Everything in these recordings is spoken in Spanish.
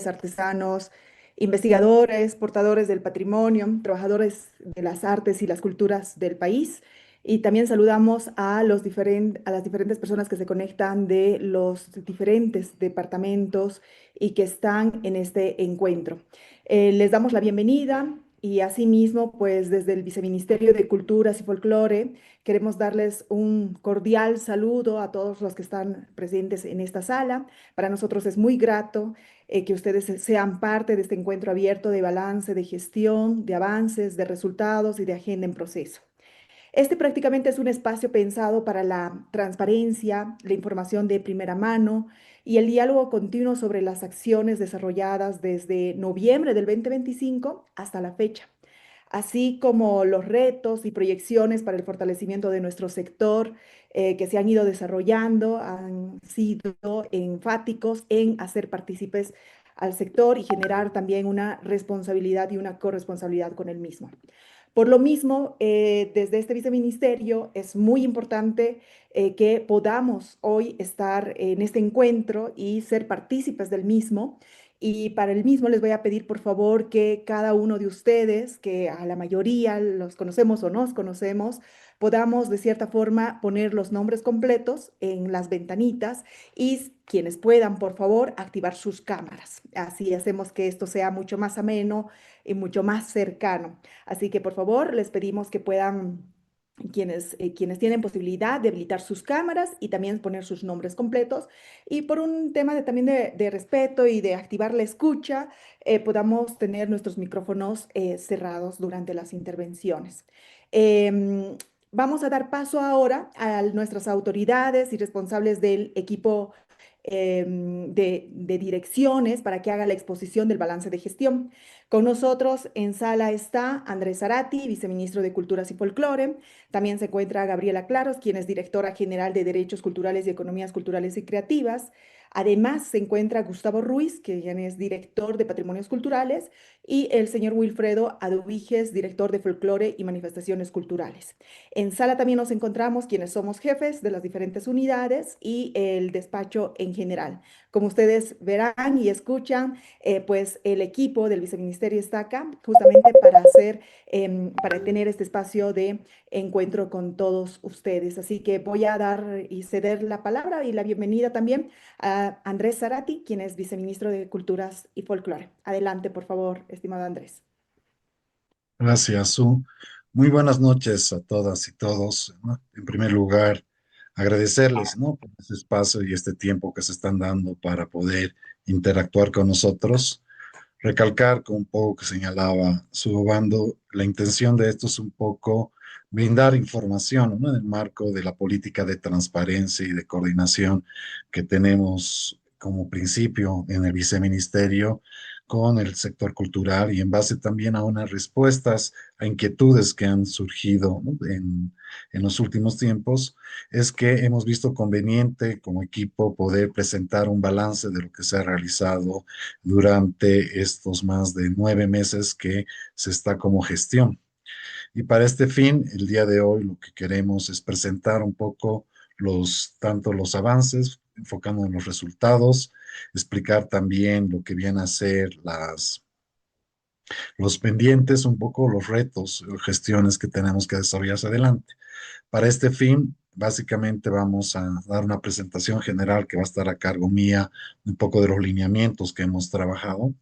artesanos, investigadores, portadores del patrimonio, trabajadores de las artes y las culturas del país. Y también saludamos a a las diferentes personas que se conectan de los diferentes departamentos y que están en este encuentro. Les damos la bienvenida y asimismo, pues desde el Viceministerio de Culturas y Folclore, queremos darles un cordial saludo a todos los que están presentes en esta sala. Para nosotros es muy grato que ustedes sean parte de este encuentro abierto de balance, de gestión, de avances, de resultados y de agenda en proceso. Este prácticamente es un espacio pensado para la transparencia, la información de primera mano y el diálogo continuo sobre las acciones desarrolladas desde noviembre del 2025 hasta la fecha, así como los retos y proyecciones para el fortalecimiento de nuestro sector que se han ido desarrollando, han sido enfáticos en hacer partícipes al sector y generar también una responsabilidad y una corresponsabilidad con el mismo. Por lo mismo, desde este viceministerio es muy importante que podamos hoy estar en este encuentro y ser partícipes del mismo. Y para el mismo les voy a pedir, por favor, que cada uno de ustedes, que a la mayoría los conocemos o nos conocemos, podamos de cierta forma poner los nombres completos en las ventanitas y quienes puedan, por favor, activar sus cámaras. Así hacemos que esto sea mucho más ameno y mucho más cercano. Así que, por favor, les pedimos que puedan quienes tienen posibilidad de habilitar sus cámaras y también poner sus nombres completos. Y por un tema también de respeto y de activar la escucha, podamos tener nuestros micrófonos cerrados durante las intervenciones. Vamos a dar paso ahora a nuestras autoridades y responsables del equipo de direcciones para que haga la exposición del balance de gestión. Con nosotros en sala está Andrés Zarati, viceministro de Culturas y Folclore. También se encuentra Gabriela Claros, quien es directora general de Derechos Culturales y Economías Culturales y Creativas. Además, se encuentra Gustavo Ruiz, quien es director de Patrimonios Culturales, y el señor Wilfredo Adubiges, director de Folclore y Manifestaciones Culturales. En sala también nos encontramos quienes somos jefes de las diferentes unidades y el despacho en general. Como ustedes verán y escuchan, pues el equipo del viceministerio está acá justamente para tener este espacio de encuentro con todos ustedes. Así que voy a dar y ceder la palabra y la bienvenida también a Andrés Zarati, quien es viceministro de Culturas y Folclore. Adelante, por favor, estimado Andrés. Gracias, Su. Muy buenas noches a todas y todos, ¿no? En primer lugar, agradecerles, ¿no? Por este espacio y este tiempo que se están dando para poder interactuar con nosotros. Recalcar con un poco que señalaba Su Bando, la intención de esto es un poco brindar información, ¿no? En el marco de la política de transparencia y de coordinación que tenemos como principio en el viceministerio con el sector cultural y en base también a unas respuestas a inquietudes que han surgido, ¿no? En los últimos tiempos, es que hemos visto conveniente como equipo poder presentar un balance de lo que se ha realizado durante estos más de 9 meses que se está como gestión. Y para este fin, el día de hoy lo que queremos es presentar un poco tanto los avances, enfocando en los resultados, explicar también lo que vienen a ser los pendientes, un poco los retos, gestiones que tenemos que desarrollar hacia adelante. Para este fin, básicamente vamos a dar una presentación general que va a estar a cargo mía, un poco de los lineamientos que hemos trabajado.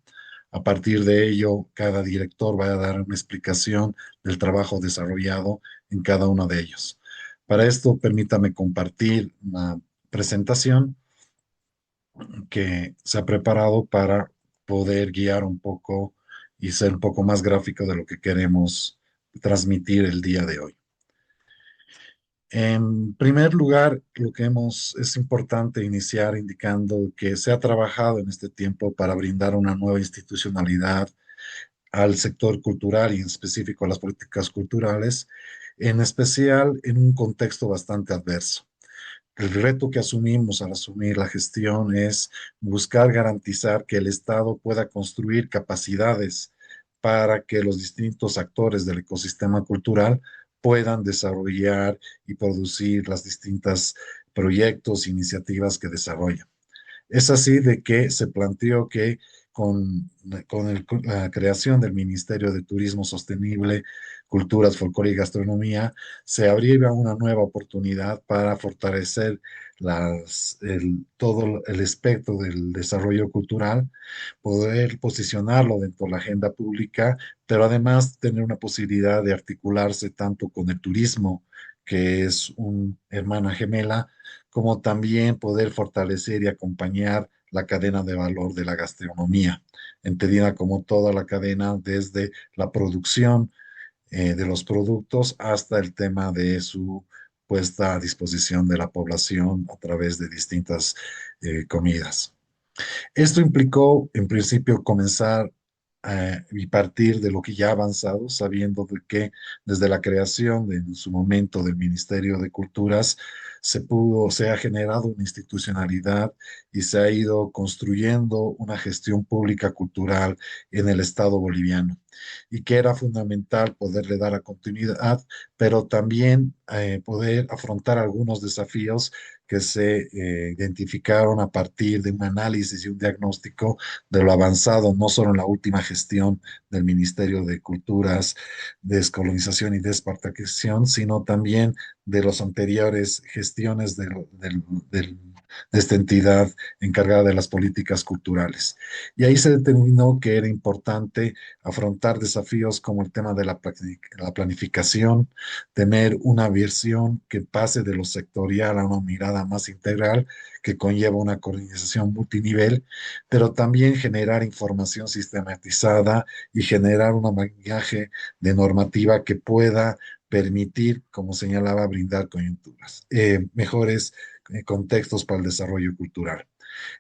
A partir de ello, cada director va a dar una explicación del trabajo desarrollado en cada uno de ellos. Para esto, permítame compartir una presentación que se ha preparado para poder guiar un poco y ser un poco más gráfico de lo que queremos transmitir el día de hoy. En primer lugar, es importante iniciar indicando que se ha trabajado en este tiempo para brindar una nueva institucionalidad al sector cultural y en específico a las políticas culturales, en especial en un contexto bastante adverso. El reto que asumimos al asumir la gestión es buscar garantizar que el Estado pueda construir capacidades para que los distintos actores del ecosistema cultural puedan desarrollar y producir las distintas proyectos, iniciativas que desarrollan. Es así de que se planteó que con la creación del Ministerio de Turismo Sostenible, Culturas, Folclore y Gastronomía, se abría una nueva oportunidad para fortalecer todo el espectro del desarrollo cultural, poder posicionarlo dentro de la agenda pública, pero además tener una posibilidad de articularse tanto con el turismo, que es un hermana gemela, como también poder fortalecer y acompañar la cadena de valor de la gastronomía, entendida como toda la cadena desde la producción de los productos hasta el tema de su puesta a disposición de la población a través de distintas comidas. Esto implicó, en principio, comenzar y partir de lo que ya ha avanzado, sabiendo de que desde la creación en su momento del Ministerio de Culturas se ha generado una institucionalidad y se ha ido construyendo una gestión pública cultural en el Estado boliviano y que era fundamental poderle dar a continuidad, pero también poder afrontar algunos desafíos que se identificaron a partir de un análisis y un diagnóstico de lo avanzado, no solo en la última gestión del Ministerio de Culturas, Descolonización y Despartación, sino también de las anteriores gestiones de esta entidad encargada de las políticas culturales. Y ahí se determinó que era importante afrontar desafíos como el tema de la planificación, tener una visión que pase de lo sectorial a una mirada más integral, que conlleva una coordinación multinivel, pero también generar información sistematizada y generar un bagaje de normativa que pueda permitir, como señalaba, brindar coyunturas, mejores contextos para el desarrollo cultural.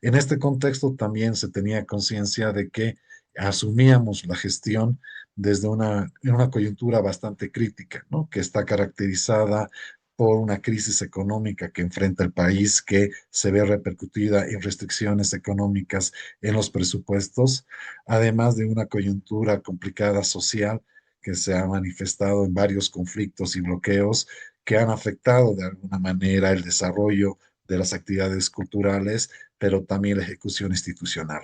En este contexto también se tenía conciencia de que asumíamos la gestión desde en una coyuntura bastante crítica, ¿no? Que está caracterizada por una crisis económica que enfrenta el país, que se ve repercutida en restricciones económicas en los presupuestos, además de una coyuntura complicada social que se ha manifestado en varios conflictos y bloqueos que han afectado de alguna manera el desarrollo de las actividades culturales, pero también la ejecución institucional.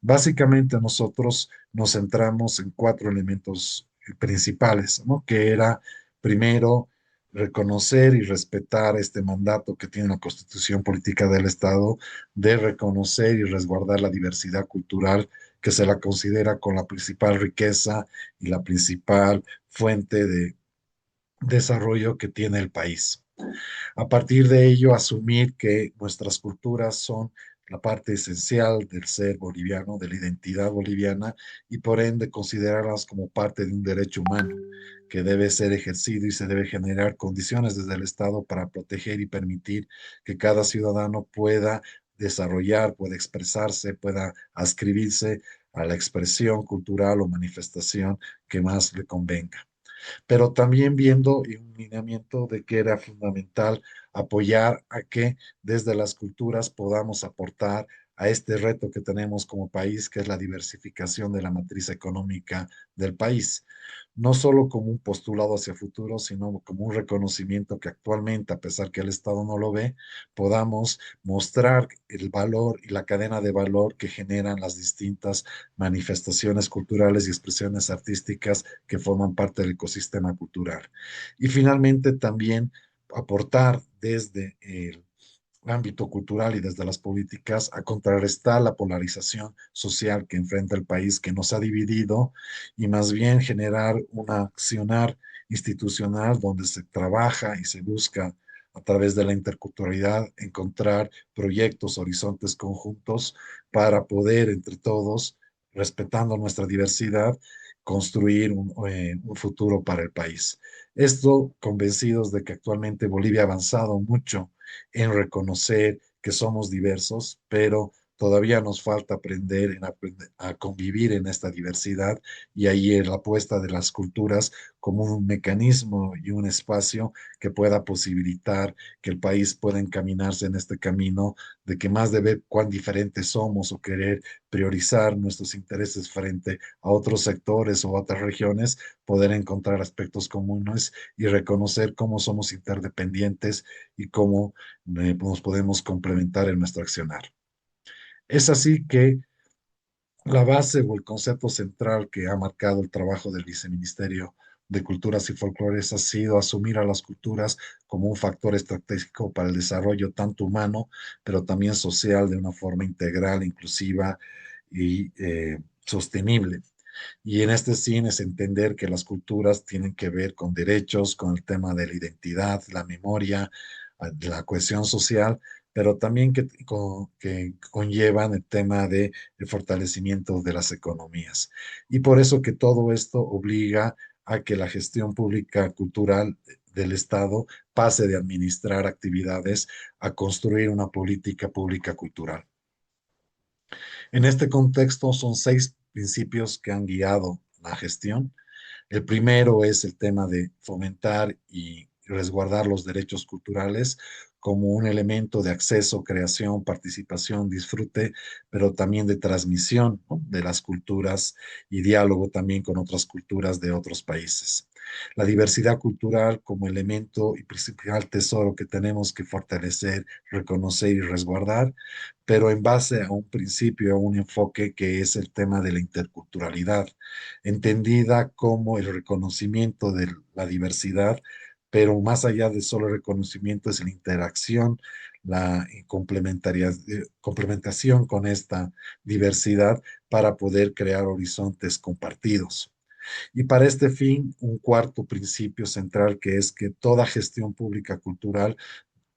Básicamente nosotros nos centramos en cuatro elementos principales, ¿no? Que era, primero, reconocer y respetar este mandato que tiene la Constitución Política del Estado de reconocer y resguardar la diversidad cultural que se la considera con la principal riqueza y la principal fuente de desarrollo que tiene el país. A partir de ello, asumir que nuestras culturas son la parte esencial del ser boliviano, de la identidad boliviana, y por ende considerarlas como parte de un derecho humano que debe ser ejercido y se debe generar condiciones desde el Estado para proteger y permitir que cada ciudadano pueda desarrollar, pueda expresarse, pueda ascribirse a la expresión cultural o manifestación que más le convenga, pero también viendo y un lineamiento de que era fundamental apoyar a que desde las culturas podamos aportar a este reto que tenemos como país, que es la diversificación de la matriz económica del país, no solo como un postulado hacia futuro, sino como un reconocimiento que actualmente, a pesar que el Estado no lo ve, podamos mostrar el valor y la cadena de valor que generan las distintas manifestaciones culturales y expresiones artísticas que forman parte del ecosistema cultural. Y finalmente también aportar desde el ámbito cultural y desde las políticas a contrarrestar la polarización social que enfrenta el país, que nos ha dividido, y más bien generar un accionar institucional donde se trabaja y se busca a través de la interculturalidad encontrar proyectos, horizontes conjuntos para poder entre todos, respetando nuestra diversidad, construir un futuro para el país. Esto convencidos de que actualmente Bolivia ha avanzado mucho en reconocer que somos diversos, pero todavía nos falta aprender a convivir en esta diversidad, y ahí en la apuesta de las culturas como un mecanismo y un espacio que pueda posibilitar que el país pueda encaminarse en este camino de que más de ver cuán diferentes somos o querer priorizar nuestros intereses frente a otros sectores o otras regiones, poder encontrar aspectos comunes y reconocer cómo somos interdependientes y cómo nos podemos complementar en nuestro accionar. Es así que La base o el concepto central que ha marcado el trabajo del Viceministerio de Culturas y Folclores ha sido asumir a las culturas como un factor estratégico para el desarrollo tanto humano, pero también social de una forma integral, inclusiva y sostenible. Y en este cine es entender que las culturas tienen que ver con derechos, con el tema de la identidad, la memoria, de la cohesión social, pero también que conllevan el tema de el fortalecimiento de las economías. Y por eso que todo esto obliga a que la gestión pública cultural del Estado pase de administrar actividades a construir una política pública cultural. En este contexto son seis principios que han guiado la gestión. El primero es el tema de fomentar y resguardar los derechos culturales como un elemento de acceso, creación, participación, disfrute, pero también de transmisión, ¿no?, de las culturas y diálogo también con otras culturas de otros países. La diversidad cultural como elemento y principal tesoro que tenemos que fortalecer, reconocer y resguardar, pero en base a un principio, a un enfoque que es el tema de la interculturalidad, entendida como el reconocimiento de la diversidad, pero más allá de solo reconocimiento es la interacción, la complementación con esta diversidad para poder crear horizontes compartidos. Y para este fin, un cuarto principio central que es que toda gestión pública cultural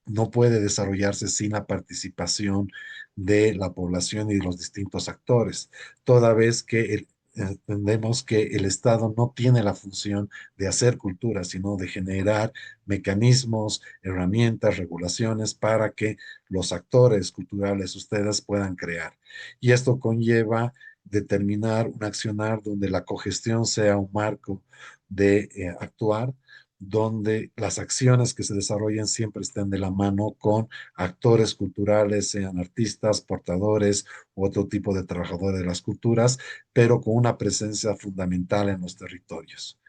no puede desarrollarse sin la participación de la población y de los distintos actores, toda vez que entendemos que el Estado no tiene la función de hacer cultura, sino de generar mecanismos, herramientas, regulaciones para que los actores culturales ustedes puedan crear. Y esto conlleva determinar un accionar donde la cogestión sea un marco de actuar, donde las acciones que se desarrollen siempre estén de la mano con actores culturales, sean artistas, portadores u otro tipo de trabajadores de las culturas, pero con una presencia fundamental en los territorios.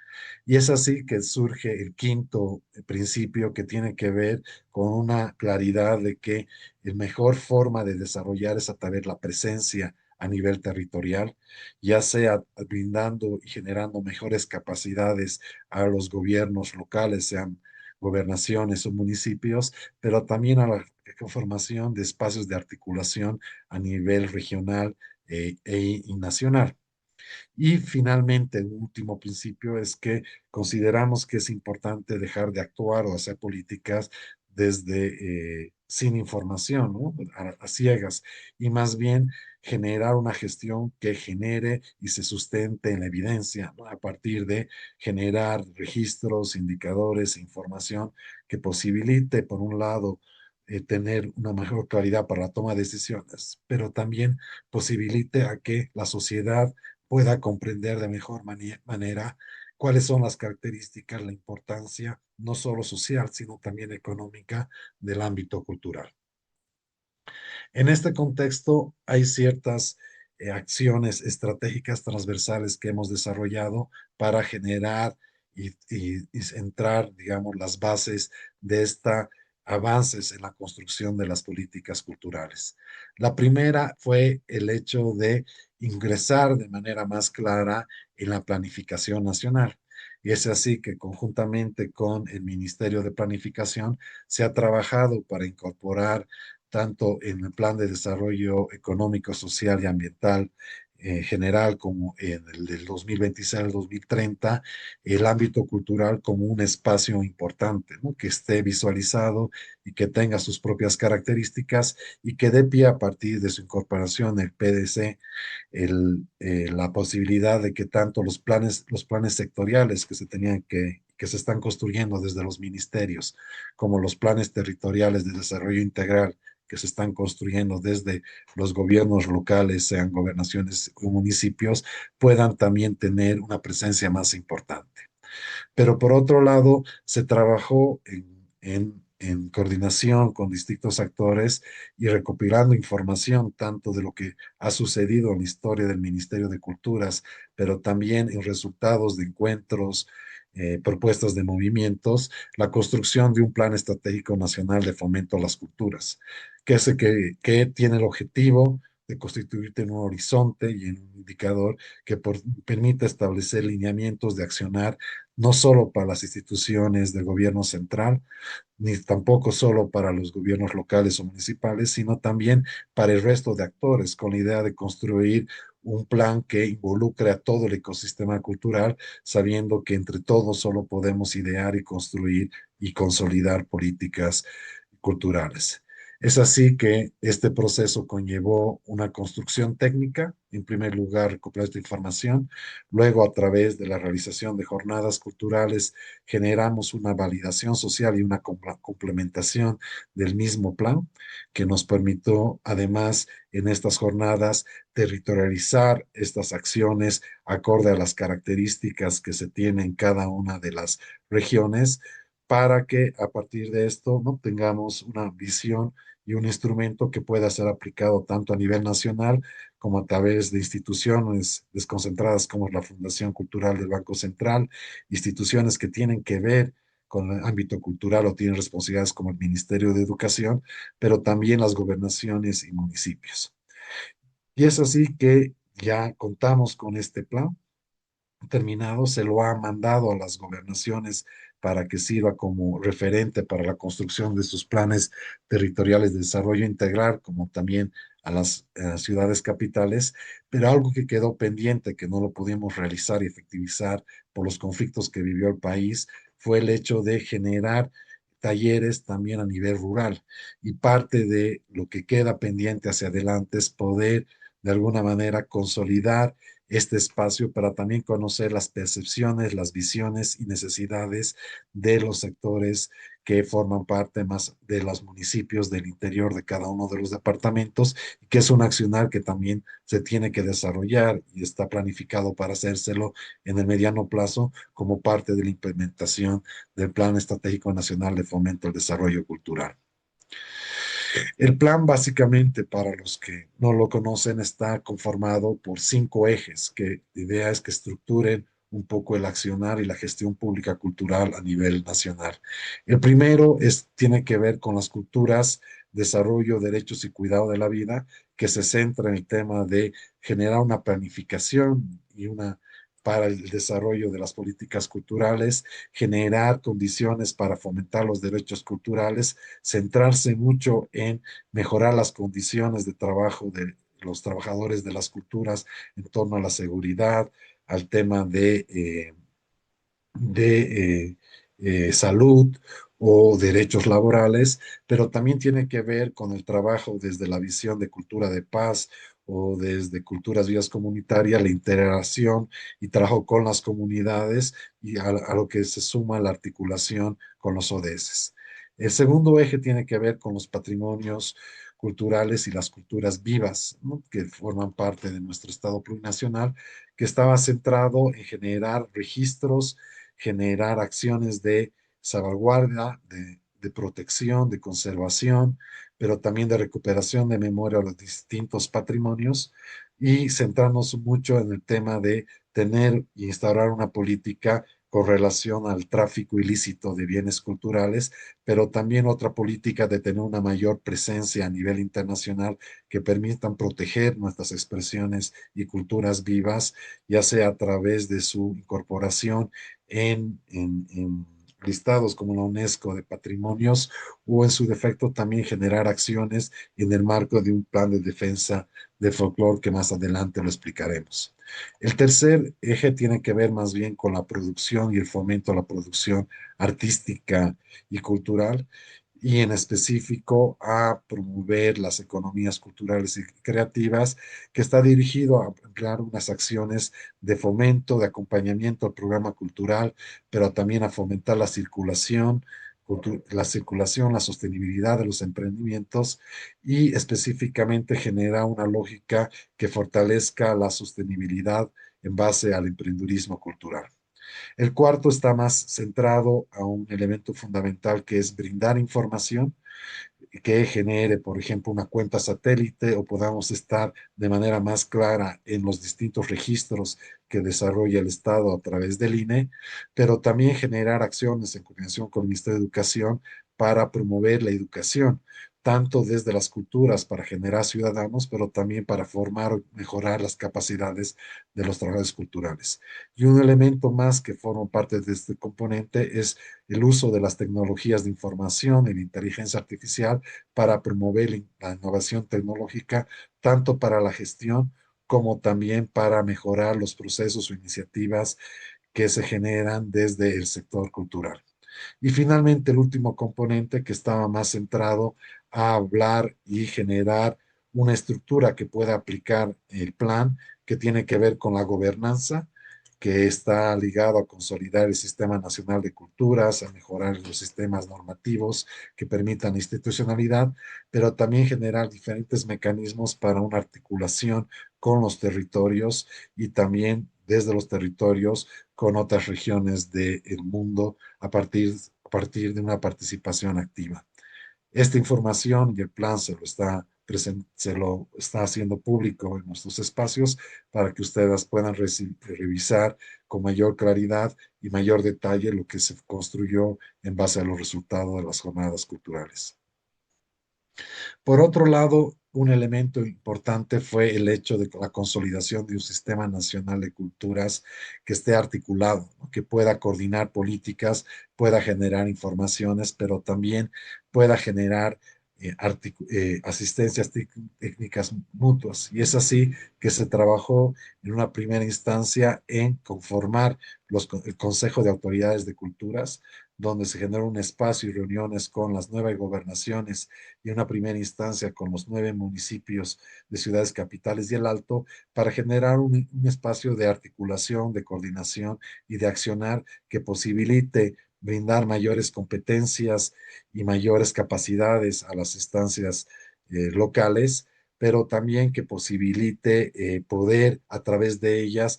Y es así que surge el quinto principio que tiene que ver con una claridad de que la mejor forma de desarrollar es a través de la presencia a nivel territorial, ya sea brindando y generando mejores capacidades a los gobiernos locales, sean gobernaciones o municipios, pero también a la conformación de espacios de articulación a nivel regional y nacional. Y finalmente, el último principio es que consideramos que es importante dejar de actuar o hacer políticas desde sin información, ¿no?, a ciegas, y más bien generar una gestión que genere y se sustente en la evidencia, ¿no?, a partir de generar registros, indicadores, información que posibilite, por un lado, tener una mejor claridad para la toma de decisiones, pero también posibilite a que la sociedad pueda comprender de mejor manera cuáles son las características, la importancia, no solo social, sino también económica del ámbito cultural. En este contexto, hay ciertas acciones estratégicas transversales que hemos desarrollado para generar y centrar, digamos, las bases de esta avances en la construcción de las políticas culturales. La primera fue el hecho de ingresar de manera más clara en la planificación nacional. Y es así que conjuntamente con el Ministerio de Planificación se ha trabajado para incorporar tanto en el Plan de Desarrollo Económico, Social y Ambiental general como en el del 2026 al 2030, el ámbito cultural como un espacio importante, ¿no?, que esté visualizado y que tenga sus propias características y que dé pie a partir de su incorporación el PDC, la posibilidad de que tanto los planes sectoriales que se tenían que se están construyendo desde los ministerios, como los planes territoriales de desarrollo integral que se están construyendo desde los gobiernos locales, sean gobernaciones o municipios, puedan también tener una presencia más importante. Pero por otro lado, se trabajó en coordinación con distintos actores y recopilando información tanto de lo que ha sucedido en la historia del Ministerio de Culturas, pero también en resultados de encuentros, propuestas de movimientos, la construcción de un plan estratégico nacional de fomento a las culturas, que tiene el objetivo de constituirte en un horizonte y en un indicador que permita establecer lineamientos de accionar no solo para las instituciones del gobierno central, ni tampoco solo para los gobiernos locales o municipales, sino también para el resto de actores, con la idea de construir un plan que involucre a todo el ecosistema cultural, sabiendo que entre todos solo podemos idear y construir y consolidar políticas culturales. Es así que este proceso conllevó una construcción técnica, en primer lugar, recopilar esta información, luego a través de la realización de jornadas culturales generamos una validación social y una complementación del mismo plan que nos permitió además en estas jornadas territorializar estas acciones acorde a las características que se tienen en cada una de las regiones para que a partir de esto no tengamos una visión y un instrumento que pueda ser aplicado tanto a nivel nacional como a través de instituciones desconcentradas como la Fundación Cultural del Banco Central, instituciones que tienen que ver con el ámbito cultural o tienen responsabilidades como el Ministerio de Educación, pero también las gobernaciones y municipios. Y es así que ya contamos con este plan terminado, se lo ha mandado a las gobernaciones para que sirva como referente para la construcción de sus planes territoriales de desarrollo integral, como también a las ciudades capitales, pero algo que quedó pendiente, que no lo pudimos realizar y efectivizar por los conflictos que vivió el país, fue el hecho de generar talleres también a nivel rural. Y parte de lo que queda pendiente hacia adelante es poder de alguna manera consolidar este espacio para también conocer las percepciones, las visiones y necesidades de los sectores que forman parte más de los municipios del interior de cada uno de los departamentos, y que es un accionar que también se tiene que desarrollar y está planificado para hacérselo en el mediano plazo como parte de la implementación del Plan Estratégico Nacional de Fomento al Desarrollo Cultural. El plan, básicamente, para los que no lo conocen, está conformado por 5 ejes, que la idea es que estructuren un poco el accionar y la gestión pública cultural a nivel nacional. El primero tiene que ver con las culturas, desarrollo, derechos y cuidado de la vida, que se centra en el tema de generar una planificación y una para el desarrollo de las políticas culturales, generar condiciones para fomentar los derechos culturales, centrarse mucho en mejorar las condiciones de trabajo de los trabajadores de las culturas en torno a la seguridad, al tema de salud o derechos laborales, pero también tiene que ver con el trabajo desde la visión de cultura de paz o desde culturas vías comunitarias, la integración y trabajo con las comunidades y a lo que se suma la articulación con los ODS. El segundo eje tiene que ver con los patrimonios culturales y las culturas vivas, ¿no?, que forman parte de nuestro Estado plurinacional, que estaba centrado en generar registros, generar acciones de salvaguardia, de protección, de conservación, pero también de recuperación de memoria de los distintos patrimonios y centrarnos mucho en el tema de tener e instaurar una política con relación al tráfico ilícito de bienes culturales, pero también otra política de tener una mayor presencia a nivel internacional que permitan proteger nuestras expresiones y culturas vivas, ya sea a través de su incorporación en listados como la UNESCO de patrimonios o en su defecto también generar acciones en el marco de un plan de defensa de folclore que más adelante lo explicaremos. El tercer eje tiene que ver más bien con la producción y el fomento a la producción artística y cultural, y en específico a promover las economías culturales y creativas, que está dirigido a emplear unas acciones de fomento, de acompañamiento al programa cultural, pero también a fomentar la sostenibilidad de los emprendimientos y específicamente genera una lógica que fortalezca la sostenibilidad en base al emprendurismo cultural. El cuarto está más centrado a un elemento fundamental que es brindar información que genere, por ejemplo, una cuenta satélite o podamos estar de manera más clara en los distintos registros que desarrolla el Estado a través del INE, pero también generar acciones en coordinación con el Ministerio de Educación para promover la educación, tanto desde las culturas para generar ciudadanos, pero también para formar o mejorar las capacidades de los trabajadores culturales. Y un elemento más que forma parte de este componente es el uso de las tecnologías de información y la inteligencia artificial para promover la innovación tecnológica, tanto para la gestión como también para mejorar los procesos o iniciativas que se generan desde el sector cultural. Y finalmente, el último componente que estaba más centrado a hablar y generar una estructura que pueda aplicar el plan, que tiene que ver con la gobernanza, que está ligado a consolidar el Sistema Nacional de Culturas, a mejorar los sistemas normativos que permitan la institucionalidad, pero también generar diferentes mecanismos para una articulación con los territorios y también desde los territorios con otras regiones del mundo a partir de una participación activa. Esta información y el plan se lo está haciendo público en nuestros espacios para que ustedes puedan revisar con mayor claridad y mayor detalle lo que se construyó en base a los resultados de las jornadas culturales. Por otro lado, un elemento importante fue el hecho de la consolidación de un sistema nacional de culturas que esté articulado, ¿no? Que pueda coordinar políticas, pueda generar informaciones, pero también pueda generar asistencias técnicas mutuas. Y es así que se trabajó en una primera instancia en conformar el Consejo de Autoridades de Culturas, donde se generó un espacio y reuniones con las nuevas gobernaciones y una primera instancia con los 9 municipios de ciudades capitales y el Alto para generar un espacio de articulación, de coordinación y de accionar que posibilite brindar mayores competencias y mayores capacidades a las instancias locales, pero también que posibilite poder a través de ellas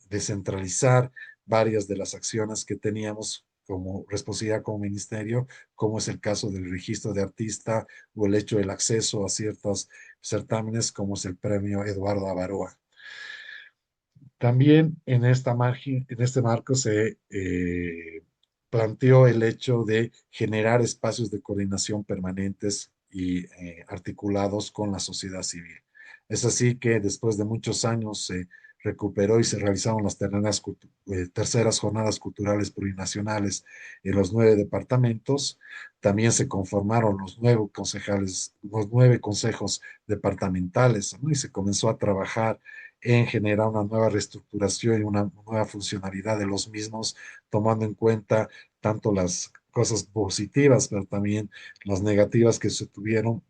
descentralizar varias de las acciones que teníamos como responsabilidad como ministerio, como es el caso del registro de artista o el hecho del acceso a ciertos certámenes, como es el premio Eduardo Avaroa. También en este marco se planteó el hecho de generar espacios de coordinación permanentes y articulados con la sociedad civil. Es así que después de muchos años se recuperó y se realizaron las terceras jornadas culturales plurinacionales en los 9 departamentos. También se conformaron los 9 consejos departamentales, ¿no? Y se comenzó a trabajar en generar una nueva reestructuración y una nueva funcionalidad de los mismos, tomando en cuenta tanto las cosas positivas, pero también las negativas que se tuvieron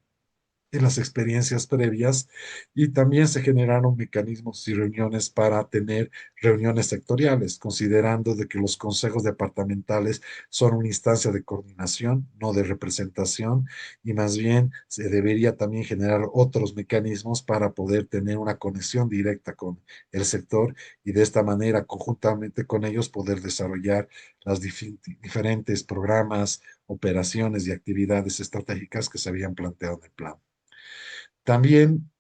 en las experiencias previas, y también se generaron mecanismos y reuniones para tener reuniones sectoriales, considerando de que los consejos departamentales son una instancia de coordinación, no de representación, y más bien se debería también generar otros mecanismos para poder tener una conexión directa con el sector y de esta manera, conjuntamente con ellos, poder desarrollar las diferentes programas, operaciones y actividades estratégicas que se habían planteado en el plan. También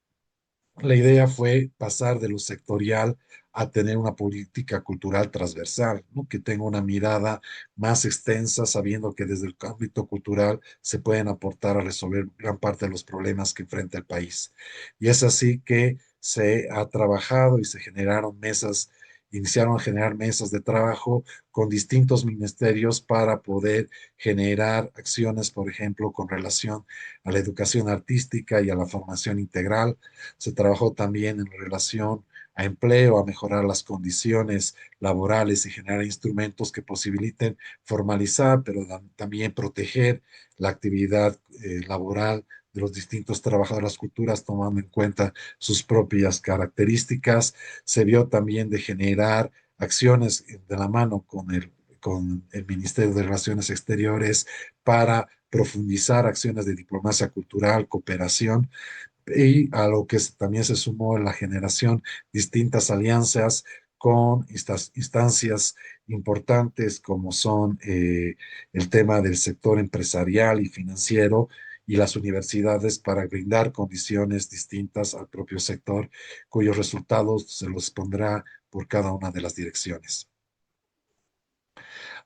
la idea fue pasar de lo sectorial a tener una política cultural transversal, ¿no? Que tenga una mirada más extensa, sabiendo que desde el ámbito cultural se pueden aportar a resolver gran parte de los problemas que enfrenta el país. Y es así que se ha trabajado y se generaron mesas, iniciaron a generar mesas de trabajo con distintos ministerios para poder generar acciones, por ejemplo, con relación a la educación artística y a la formación integral. Se trabajó también en relación a empleo, a mejorar las condiciones laborales y generar instrumentos que posibiliten formalizar, pero también proteger la actividad laboral de los distintos trabajadores de las culturas, tomando en cuenta sus propias características. Se vio también de generar acciones de la mano con el Ministerio de Relaciones Exteriores para profundizar acciones de diplomacia cultural, cooperación, y a lo que también se sumó la generación distintas alianzas con estas instancias importantes como son el tema del sector empresarial y financiero y las universidades para brindar condiciones distintas al propio sector, cuyos resultados se los pondrá por cada una de las direcciones.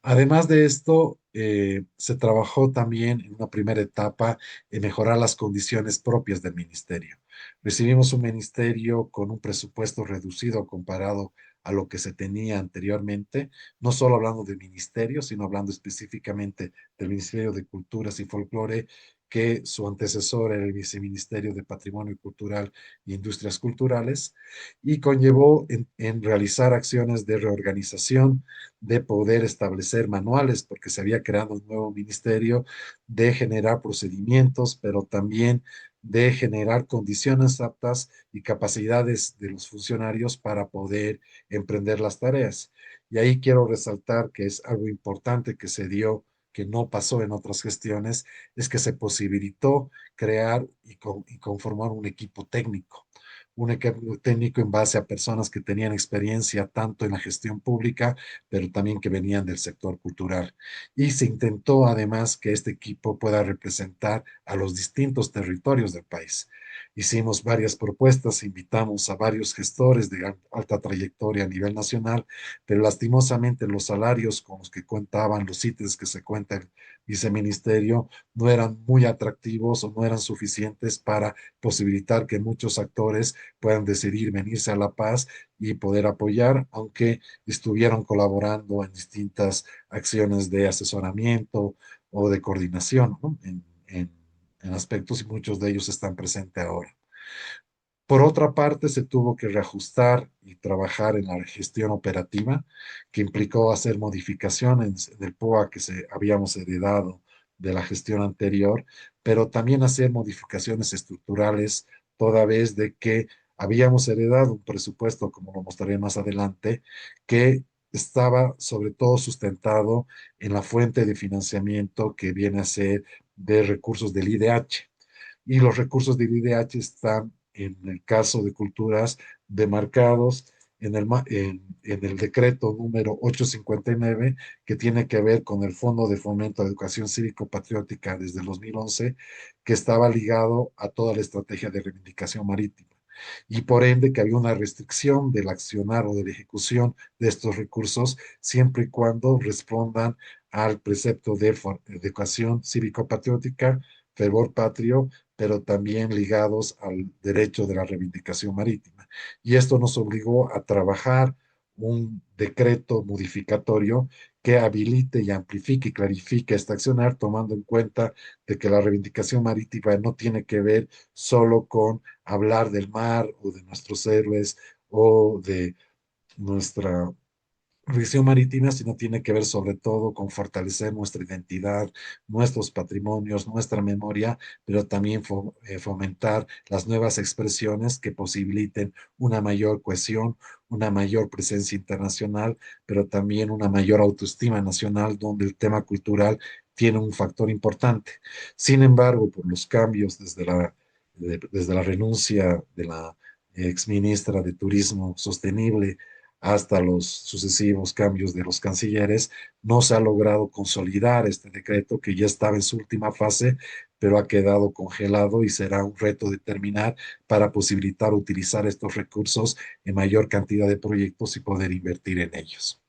Además de esto, se trabajó también en una primera etapa en mejorar las condiciones propias del ministerio. Recibimos un ministerio con un presupuesto reducido comparado a lo que se tenía anteriormente, no solo hablando de ministerio, sino hablando específicamente del Ministerio de Culturas y Folclore, que su antecesor era el Viceministerio de Patrimonio Cultural e Industrias Culturales, y conllevó en realizar acciones de reorganización, de poder establecer manuales, porque se había creado un nuevo ministerio, de generar procedimientos, pero también de generar condiciones aptas y capacidades de los funcionarios para poder emprender las tareas. Y ahí quiero resaltar que es algo importante que se dio, que no pasó en otras gestiones, es que se posibilitó crear y conformar un equipo técnico. Un equipo técnico en base a personas que tenían experiencia tanto en la gestión pública, pero también que venían del sector cultural. Y se intentó además que este equipo pueda representar a los distintos territorios del país. Hicimos varias propuestas, invitamos a varios gestores de alta trayectoria a nivel nacional, pero lastimosamente los salarios con los que contaban, los ítems que se cuenta el viceministerio, no eran muy atractivos o no eran suficientes para posibilitar que muchos actores puedan decidir venirse a La Paz y poder apoyar, aunque estuvieron colaborando en distintas acciones de asesoramiento o de coordinación, ¿no? En aspectos y muchos de ellos están presentes ahora. Por otra parte, se tuvo que reajustar y trabajar en la gestión operativa, que implicó hacer modificaciones en el POA que habíamos heredado de la gestión anterior, pero también hacer modificaciones estructurales, toda vez de que habíamos heredado un presupuesto, como lo mostraré más adelante, que estaba sobre todo sustentado en la fuente de financiamiento que viene a ser de recursos del IDH, y los recursos del IDH están, en el caso de culturas, demarcados en el decreto número 859, que tiene que ver con el Fondo de Fomento a Educación Cívico-Patriótica desde el 2011, que estaba ligado a toda la estrategia de reivindicación marítima. Y por ende que había una restricción del accionar o de la ejecución de estos recursos, siempre y cuando respondan al precepto de educación cívico-patriótica, fervor patrio, pero también ligados al derecho de la reivindicación marítima. Y esto nos obligó a trabajar un decreto modificatorio que habilite y amplifique y clarifique este accionar, tomando en cuenta de que la reivindicación marítima no tiene que ver solo con hablar del mar o de nuestros héroes o de nuestra Revisión marítima, sino tiene que ver sobre todo con fortalecer nuestra identidad, nuestros patrimonios, nuestra memoria, pero también fomentar las nuevas expresiones que posibiliten una mayor cohesión, una mayor presencia internacional, pero también una mayor autoestima nacional, donde el tema cultural tiene un factor importante. Sin embargo, por los cambios desde la renuncia de la exministra de Turismo Sostenible hasta los sucesivos cambios de los cancilleres, no se ha logrado consolidar este decreto que ya estaba en su última fase, pero ha quedado congelado y será un reto determinar para posibilitar utilizar estos recursos en mayor cantidad de proyectos y poder invertir en ellos.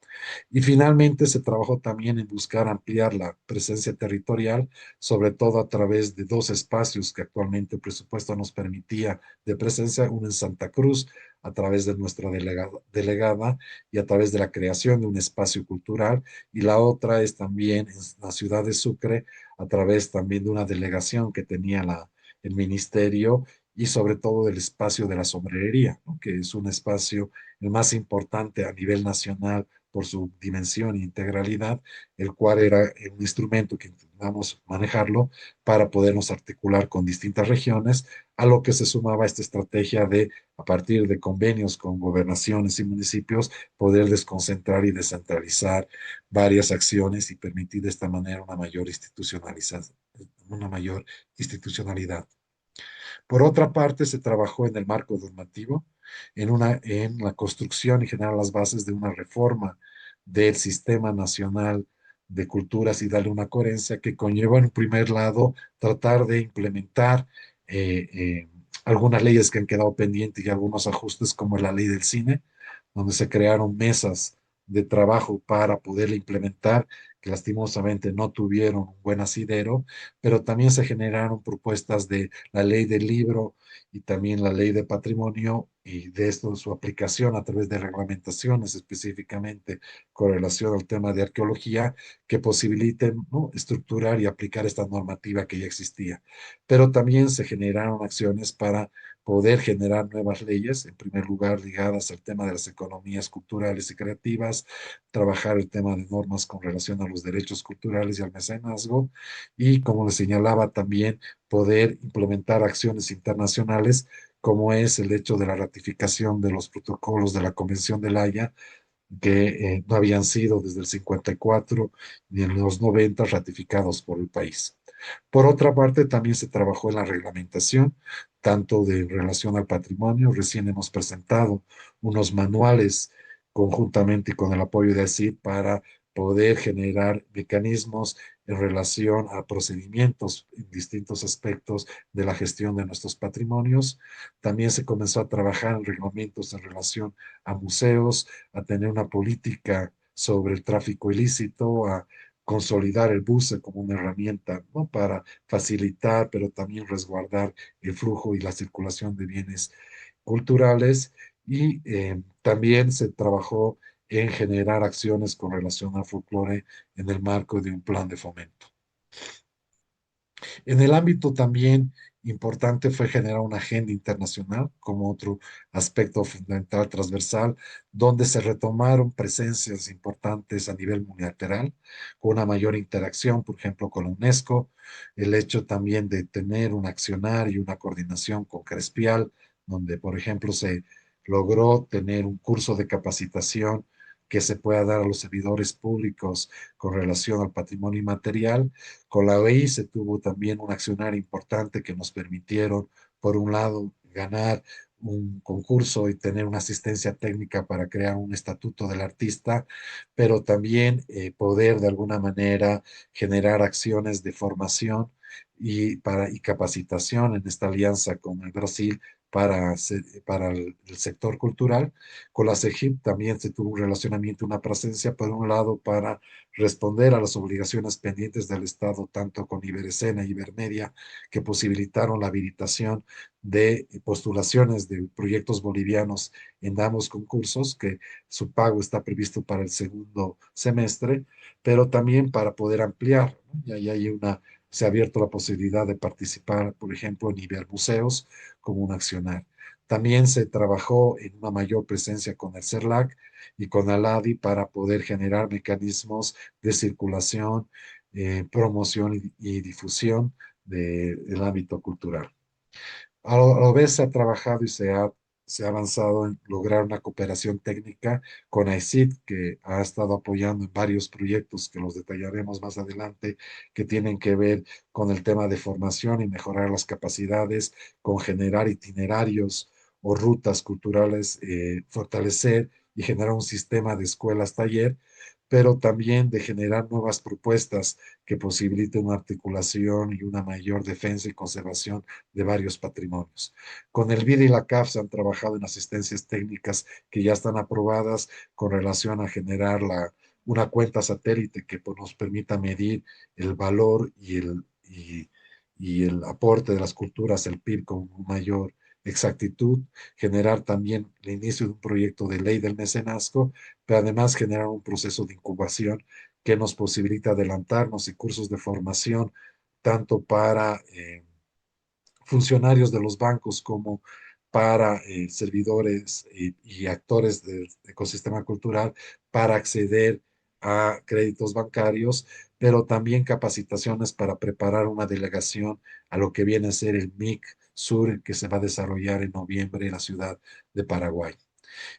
Y finalmente se trabajó también en buscar ampliar la presencia territorial, sobre todo a través de dos espacios que actualmente el presupuesto nos permitía de presencia, uno en Santa Cruz, a través de nuestra delegada y a través de la creación de un espacio cultural, y la otra es también en la ciudad de Sucre, a través también de una delegación que tenía el ministerio y sobre todo del espacio de la sombrerería, ¿no? Que es un espacio el más importante a nivel nacional por su dimensión e integralidad, el cual era un instrumento que intentamos manejarlo para podernos articular con distintas regiones, a lo que se sumaba esta estrategia de, a partir de convenios con gobernaciones y municipios, poder desconcentrar y descentralizar varias acciones y permitir de esta manera una mayor institucionalidad. Por otra parte, se trabajó en el marco normativo, en la construcción y generar las bases de una reforma del Sistema Nacional de Culturas y darle una coherencia que conlleva, en un primer lado, tratar de implementar eh, eh, algunas leyes que han quedado pendientes y algunos ajustes, como la ley del cine, donde se crearon mesas de trabajo para poderla implementar, que lastimosamente no tuvieron un buen asidero, pero también se generaron propuestas de la ley del libro y también la ley de patrimonio y de esto su aplicación a través de reglamentaciones específicamente con relación al tema de arqueología que posibiliten, ¿no?, estructurar y aplicar esta normativa que ya existía. Pero también se generaron acciones para poder generar nuevas leyes, en primer lugar ligadas al tema de las economías culturales y creativas, trabajar el tema de normas con relación a los derechos culturales y al mecenazgo, y como le señalaba también, poder implementar acciones internacionales como es el hecho de la ratificación de los protocolos de la Convención de La Haya, que no habían sido desde el 54 ni en los 90 ratificados por el país. Por otra parte, también se trabajó en la reglamentación, tanto de relación al patrimonio. Recién hemos presentado unos manuales conjuntamente y con el apoyo de ACID para poder generar mecanismos en relación a procedimientos en distintos aspectos de la gestión de nuestros patrimonios. También se comenzó a trabajar en reglamentos en relación a museos, a tener una política sobre el tráfico ilícito, a consolidar el buce como una herramienta, ¿no?, para facilitar, pero también resguardar el flujo y la circulación de bienes culturales. Y también se trabajó en generar acciones con relación al folclore en el marco de un plan de fomento. En el ámbito también importante fue generar una agenda internacional como otro aspecto fundamental transversal, donde se retomaron presencias importantes a nivel multilateral, con una mayor interacción, por ejemplo, con la UNESCO, el hecho también de tener un accionar y una coordinación con Crespial, donde, por ejemplo, se logró tener un curso de capacitación que se pueda dar a los servidores públicos con relación al patrimonio inmaterial. Con la OEI se tuvo también un accionar importante que nos permitieron, por un lado, ganar un concurso y tener una asistencia técnica para crear un estatuto del artista, pero también poder de alguna manera generar acciones de formación y capacitación en esta alianza con el Brasil para el sector cultural. Con la CEGIP también se tuvo un relacionamiento, una presencia, por un lado, para responder a las obligaciones pendientes del Estado, tanto con Iberescena y Ibermedia, que posibilitaron la habilitación de postulaciones de proyectos bolivianos en ambos concursos, que su pago está previsto para el segundo semestre, pero también para poder ampliar, ¿no? Y ahí se ha abierto la posibilidad de participar, por ejemplo, en Ibermuseos como un accionar. También se trabajó en una mayor presencia con el CERLAC y con Aladi para poder generar mecanismos de circulación, promoción y difusión del ámbito cultural. A la vez se ha trabajado y se ha avanzado en lograr una cooperación técnica con AICID, que ha estado apoyando en varios proyectos que los detallaremos más adelante, que tienen que ver con el tema de formación y mejorar las capacidades, con generar itinerarios o rutas culturales, fortalecer y generar un sistema de escuelas-taller, pero también de generar nuevas propuestas que posibiliten una articulación y una mayor defensa y conservación de varios patrimonios. Con el BID y la CAF se han trabajado en asistencias técnicas que ya están aprobadas con relación a generar una cuenta satélite que pues, nos permita medir el valor y el aporte de las culturas al PIB con mayor exactitud, generar también el inicio de un proyecto de ley del mecenazgo, pero además generar un proceso de incubación que nos posibilita adelantarnos y cursos de formación tanto para funcionarios de los bancos como para servidores y actores del ecosistema cultural para acceder a créditos bancarios, pero también capacitaciones para preparar una delegación a lo que viene a ser el MIC Sur que se va a desarrollar en noviembre en la ciudad de Paraguay.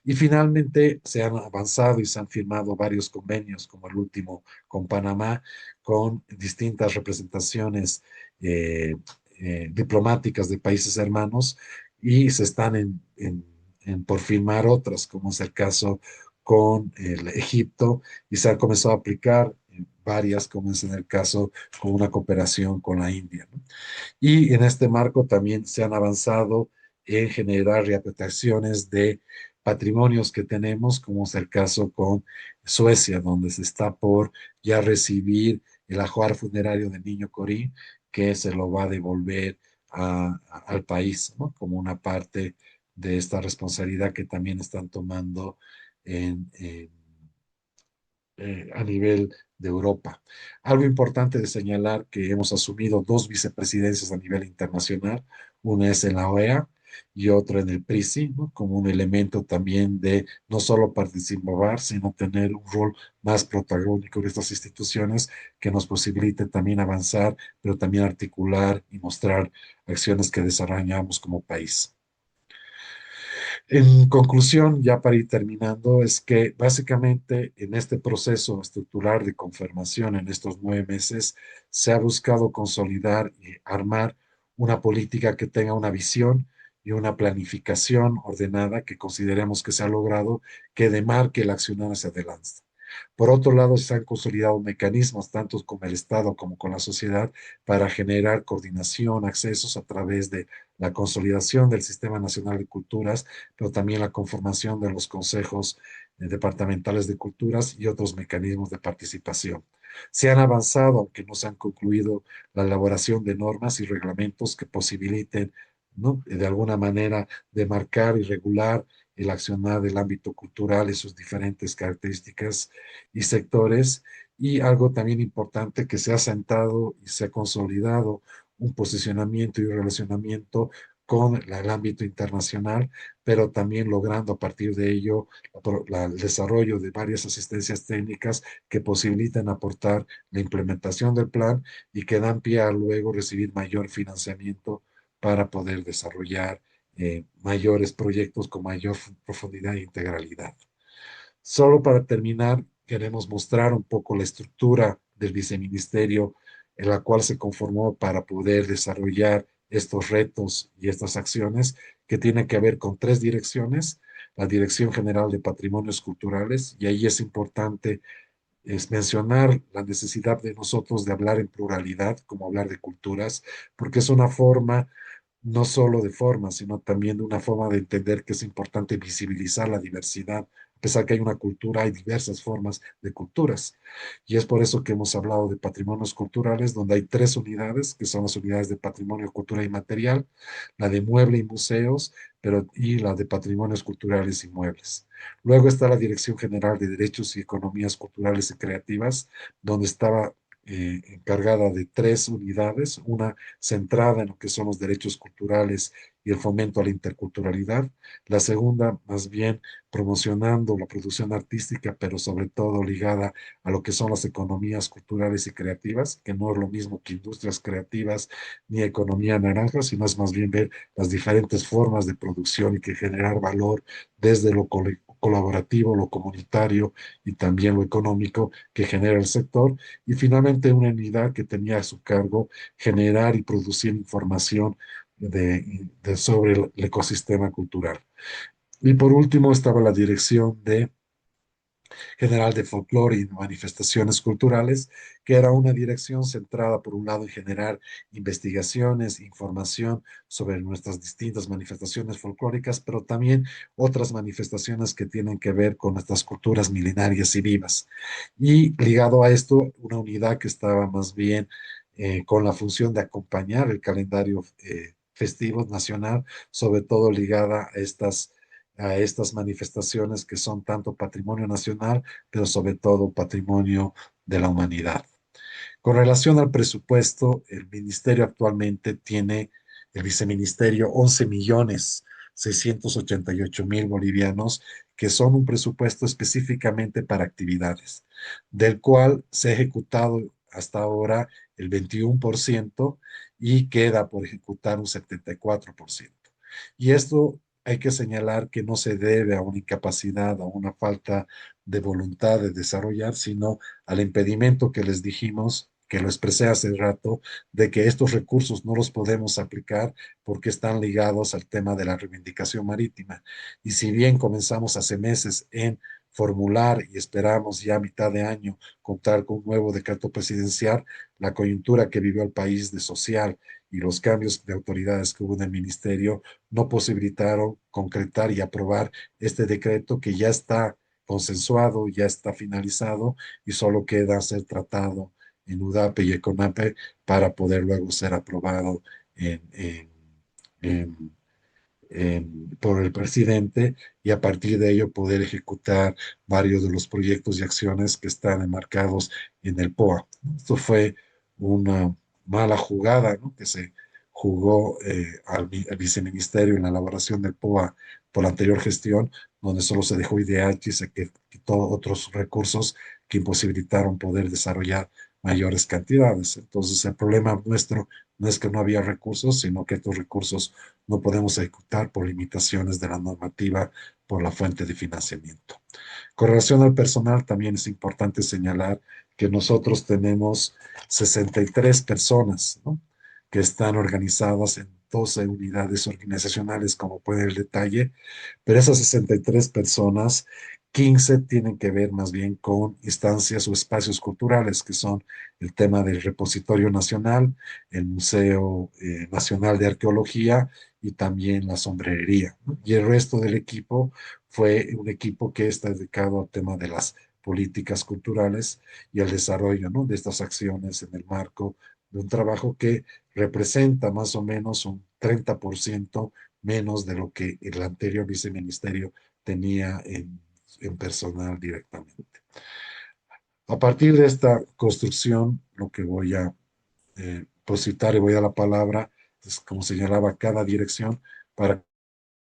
Y finalmente se han avanzado y se han firmado varios convenios, como el último con Panamá, con distintas representaciones eh, diplomáticas de países hermanos y se están por firmar otras, como es el caso con el Egipto, y se han comenzado a aplicar varias, como es en el caso con una cooperación con la India, ¿no? Y en este marco también se han avanzado en generar reaplicaciones de patrimonios que tenemos, como es el caso con Suecia, donde se está por ya recibir el ajuar funerario del niño Corín, que se lo va a devolver al país, ¿no? Como una parte de esta responsabilidad que también están tomando a nivel de Europa. Algo importante de señalar que hemos asumido dos vicepresidencias a nivel internacional, una es en la OEA y otra en el PRISI, ¿no? Como un elemento también de no solo participar, sino tener un rol más protagónico en estas instituciones que nos posibilite también avanzar, pero también articular y mostrar acciones que desarrollamos como país. En conclusión, ya para ir terminando, es que básicamente en este proceso estructural de confirmación en estos 9 meses se ha buscado consolidar y armar una política que tenga una visión y una planificación ordenada que consideremos que se ha logrado, que demarque el accionar hacia adelante. Por otro lado, se han consolidado mecanismos, tanto con el Estado como con la sociedad, para generar coordinación, accesos a través de la consolidación del Sistema Nacional de Culturas, pero también la conformación de los consejos departamentales de culturas y otros mecanismos de participación. Se han avanzado, aunque no se han concluido, la elaboración de normas y reglamentos que posibiliten, ¿no? De alguna manera, demarcar y regular el accionar del ámbito cultural y sus diferentes características y sectores. Y algo también importante que se ha sentado y se ha consolidado un posicionamiento y un relacionamiento con el ámbito internacional, pero también logrando a partir de ello el desarrollo de varias asistencias técnicas que posibilitan aportar la implementación del plan y que dan pie a luego recibir mayor financiamiento para poder desarrollar mayores proyectos con mayor profundidad e integralidad. Solo para terminar, queremos mostrar un poco la estructura del viceministerio en la cual se conformó para poder desarrollar estos retos y estas acciones que tienen que ver con tres direcciones. La Dirección General de Patrimonios Culturales, y ahí es importante mencionar la necesidad de nosotros de hablar en pluralidad, como hablar de culturas, porque es una forma no solo de forma, sino también de una forma de entender que es importante visibilizar la diversidad. A pesar que hay una cultura, hay diversas formas de culturas. Y es por eso que hemos hablado de patrimonios culturales, donde hay tres unidades, que son las unidades de patrimonio, cultura y material, la de mueble y museos, y la de patrimonios culturales y muebles. Luego está la Dirección General de Derechos y Economías Culturales y Creativas, donde estaba encargada de tres unidades, una centrada en lo que son los derechos culturales y el fomento a la interculturalidad. La segunda, más bien, promocionando la producción artística, pero sobre todo ligada a lo que son las economías culturales y creativas, que no es lo mismo que industrias creativas ni economía naranja, sino es más bien ver las diferentes formas de producción y que generar valor desde lo colaborativo, lo comunitario y también lo económico que genera el sector. Y finalmente una unidad que tenía a su cargo generar y producir información sobre el ecosistema cultural. Y por último estaba la Dirección General de Folclore y Manifestaciones Culturales, que era una dirección centrada, por un lado, en generar investigaciones, información sobre nuestras distintas manifestaciones folclóricas, pero también otras manifestaciones que tienen que ver con nuestras culturas milenarias y vivas. Y ligado a esto, una unidad que estaba más bien con la función de acompañar el calendario festivo nacional, sobre todo ligada a estas manifestaciones que son tanto patrimonio nacional, pero sobre todo patrimonio de la humanidad. Con relación al presupuesto, el ministerio actualmente tiene, el viceministerio, 11.688.000 bolivianos, que son un presupuesto específicamente para actividades, del cual se ha ejecutado hasta ahora el 21% y queda por ejecutar un 74%. Y esto hay que señalar que no se debe a una incapacidad, a una falta de voluntad de desarrollar, sino al impedimento que les dijimos, que lo expresé hace rato, de que estos recursos no los podemos aplicar porque están ligados al tema de la reivindicación marítima. Y si bien comenzamos hace meses en formular y esperamos ya a mitad de año contar con un nuevo decreto presidencial, la coyuntura que vivió el país de social y los cambios de autoridades que hubo en el ministerio no posibilitaron concretar y aprobar este decreto que ya está consensuado, ya está finalizado y solo queda ser tratado en UDAPE y ECONAPE para poder luego ser aprobado en, en- en por el presidente y a partir de ello poder ejecutar varios de los proyectos y acciones que están enmarcados en el POA. Esto fue una mala jugada, ¿no? Que se jugó al viceministerio en la elaboración del POA por la anterior gestión, donde solo se dejó IDH y se quitó otros recursos que imposibilitaron poder desarrollar mayores cantidades. Entonces, el problema nuestro no es que no había recursos, sino que estos recursos no podemos ejecutar por limitaciones de la normativa por la fuente de financiamiento. Con relación al personal, también es importante señalar que nosotros tenemos 63 personas, ¿no? Que están organizadas en 12 unidades organizacionales, como puede el detalle, pero esas 63 personas, 15 tienen que ver más bien con instancias o espacios culturales, que son el tema del Repositorio Nacional, el Museo Nacional de Arqueología y también la sombrerería, ¿no? Y el resto del equipo fue un equipo que está dedicado al tema de las políticas culturales y al desarrollo, ¿no? De estas acciones en el marco de un trabajo que representa más o menos un 30% menos de lo que el anterior viceministerio tenía en personal directamente. A partir de esta construcción, lo que voy a positar y voy a la palabra, es como señalaba cada dirección, para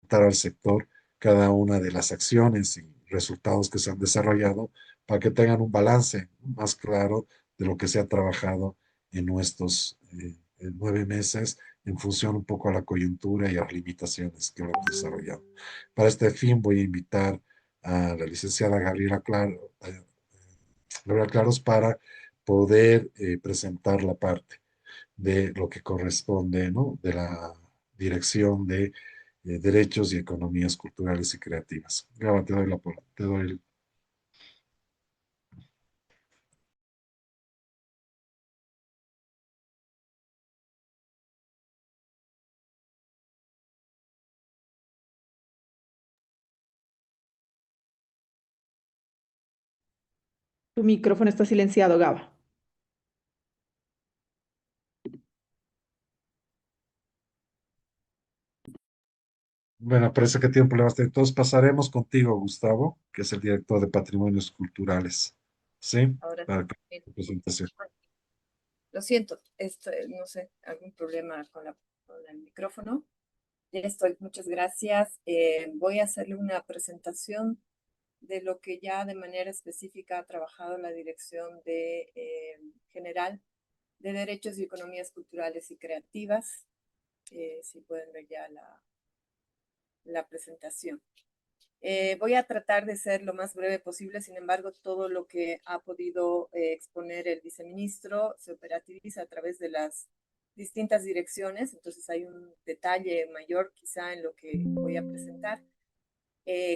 contar al sector cada una de las acciones y resultados que se han desarrollado para que tengan un balance más claro de lo que se ha trabajado en nuestros 9 meses en función un poco a la coyuntura y a las limitaciones que hemos desarrollado. Para este fin voy a invitar a la licenciada Gabriela Claros para poder presentar la parte de lo que corresponde, ¿no? De la Dirección de Derechos y Economías Culturales y Creativas. Gaba, te doy Tu micrófono está silenciado, Gaba. Bueno, parece que tiempo le basta. Entonces pasaremos contigo, Gustavo, que es el director de Patrimonios Culturales. ¿Sí? Ahora Para sí. tu presentación. Lo siento, no sé, algún problema con el micrófono. Ya estoy, muchas gracias. Voy a hacerle una presentación de lo que ya de manera específica ha trabajado la Dirección General de Derechos y Economías Culturales y Creativas. Si pueden ver ya la presentación. Voy a tratar de ser lo más breve posible, sin embargo, todo lo que ha podido exponer el viceministro se operativiza a través de las distintas direcciones, entonces hay un detalle mayor quizá en lo que voy a presentar.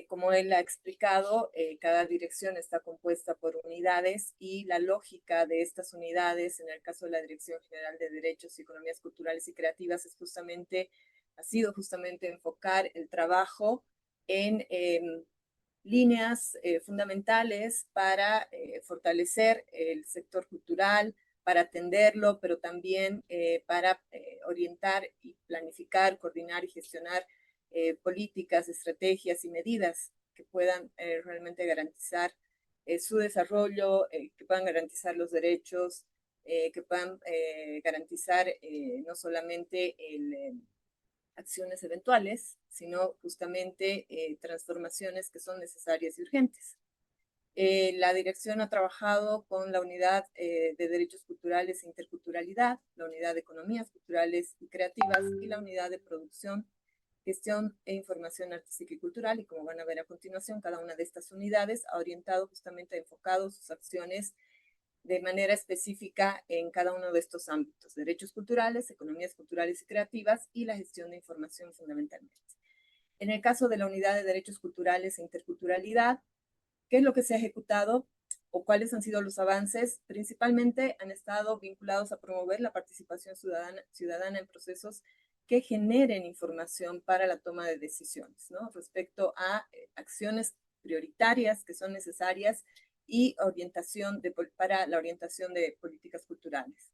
Como él ha explicado, cada dirección está compuesta por unidades y la lógica de estas unidades, en el caso de la Dirección General de Derechos y Economías Culturales y Creativas, ha sido justamente enfocar el trabajo en líneas fundamentales para fortalecer el sector cultural, para atenderlo, pero también para orientar y planificar, coordinar y gestionar políticas, estrategias y medidas que puedan realmente garantizar su desarrollo, que puedan garantizar los derechos, que puedan garantizar no solamente acciones eventuales, sino justamente transformaciones que son necesarias y urgentes. La dirección ha trabajado con la unidad de derechos culturales e interculturalidad, la unidad de economías culturales y creativas y la unidad de producción, gestión e información artística y cultural. Y como van a ver a continuación, cada una de estas unidades ha orientado justamente, ha enfocado sus acciones de manera específica en cada uno de estos ámbitos: derechos culturales, economías culturales y creativas y la gestión de información fundamentalmente. En el caso de la unidad de derechos culturales e interculturalidad, ¿qué es lo que se ha ejecutado? o cuáles han sido los avances, principalmente han estado vinculados a promover la participación ciudadana en procesos que generen información para la toma de decisiones, ¿no? Respecto a acciones prioritarias que son necesarias y para la orientación de políticas culturales.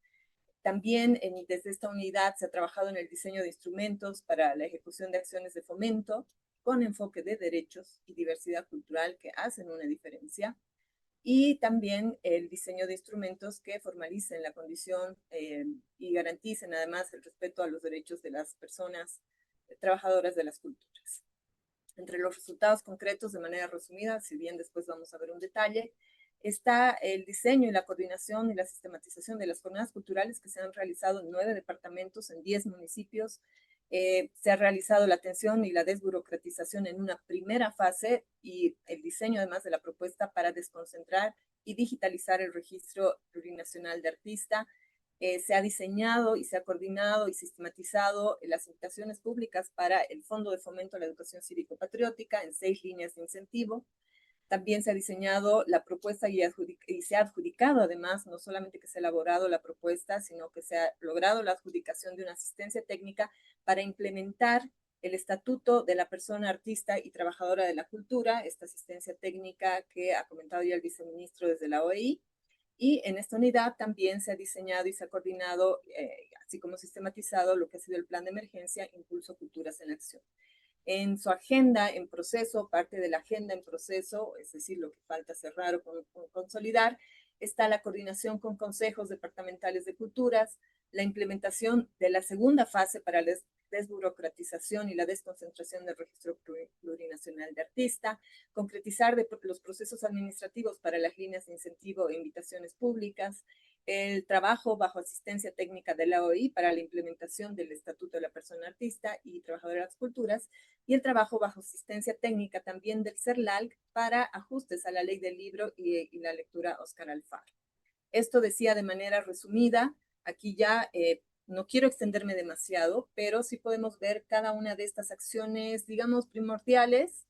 También desde esta unidad se ha trabajado en el diseño de instrumentos para la ejecución de acciones de fomento con enfoque de derechos y diversidad cultural que hacen una diferencia, y también el diseño de instrumentos que formalicen la condición y garanticen además el respeto a los derechos de las personas trabajadoras de las culturas. Entre los resultados concretos, de manera resumida, si bien después vamos a ver un detalle, está el diseño y la coordinación y la sistematización de las jornadas culturales que se han realizado en 9 departamentos, en 10 municipios. Se ha realizado la atención y la desburocratización en una primera fase y el diseño además de la propuesta para desconcentrar y digitalizar el registro plurinacional de artista. Se ha diseñado y se ha coordinado y sistematizado las invitaciones públicas para el Fondo de Fomento a la Educación Cívico-Patriótica en 6 líneas de incentivo. También se ha diseñado la propuesta y se ha adjudicado, además, no solamente que se ha elaborado la propuesta, sino que se ha logrado la adjudicación de una asistencia técnica para implementar el estatuto de la persona artista y trabajadora de la cultura, esta asistencia técnica que ha comentado ya el viceministro desde la OEI. Y en esta unidad también se ha diseñado y se ha coordinado, así como sistematizado, lo que ha sido el plan de emergencia Impulso Culturas en Acción. En su agenda en proceso, parte de la agenda en proceso, es decir, lo que falta cerrar o consolidar, está la coordinación con consejos departamentales de culturas, la implementación de la segunda fase para la desburocratización y la desconcentración del registro plurinacional de artista, concretizar los procesos administrativos para las líneas de incentivo e invitaciones públicas, el trabajo bajo asistencia técnica de la OI para la implementación del Estatuto de la Persona Artista y Trabajadora de las Culturas, y el trabajo bajo asistencia técnica también del CERLALC para ajustes a la ley del libro y la lectura Óscar Alfaro. Esto decía de manera resumida, aquí ya no quiero extenderme demasiado, pero sí podemos ver cada una de estas acciones, digamos, primordiales,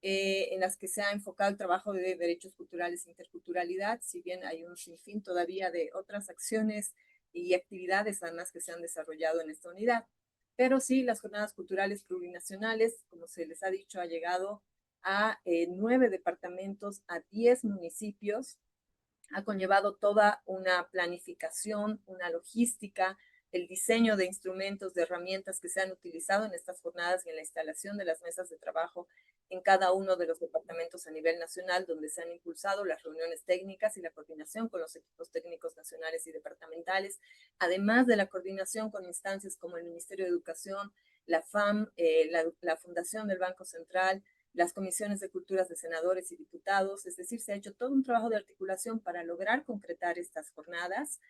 en las que se ha enfocado el trabajo de derechos culturales e interculturalidad, si bien hay un sinfín todavía de otras acciones y actividades además que se han desarrollado en esta unidad. Pero sí, las jornadas culturales plurinacionales, como se les ha dicho, ha llegado a 9 departamentos, a 10 municipios, ha conllevado toda una planificación, una logística, el diseño de instrumentos, de herramientas que se han utilizado en estas jornadas y en la instalación de las mesas de trabajo en cada uno de los departamentos a nivel nacional, donde se han impulsado las reuniones técnicas y la coordinación con los equipos técnicos nacionales y departamentales, además de la coordinación con instancias como el Ministerio de Educación, la FAM, la Fundación del Banco Central, las comisiones de culturas de senadores y diputados, es decir, se ha hecho todo un trabajo de articulación para lograr concretar estas jornadas,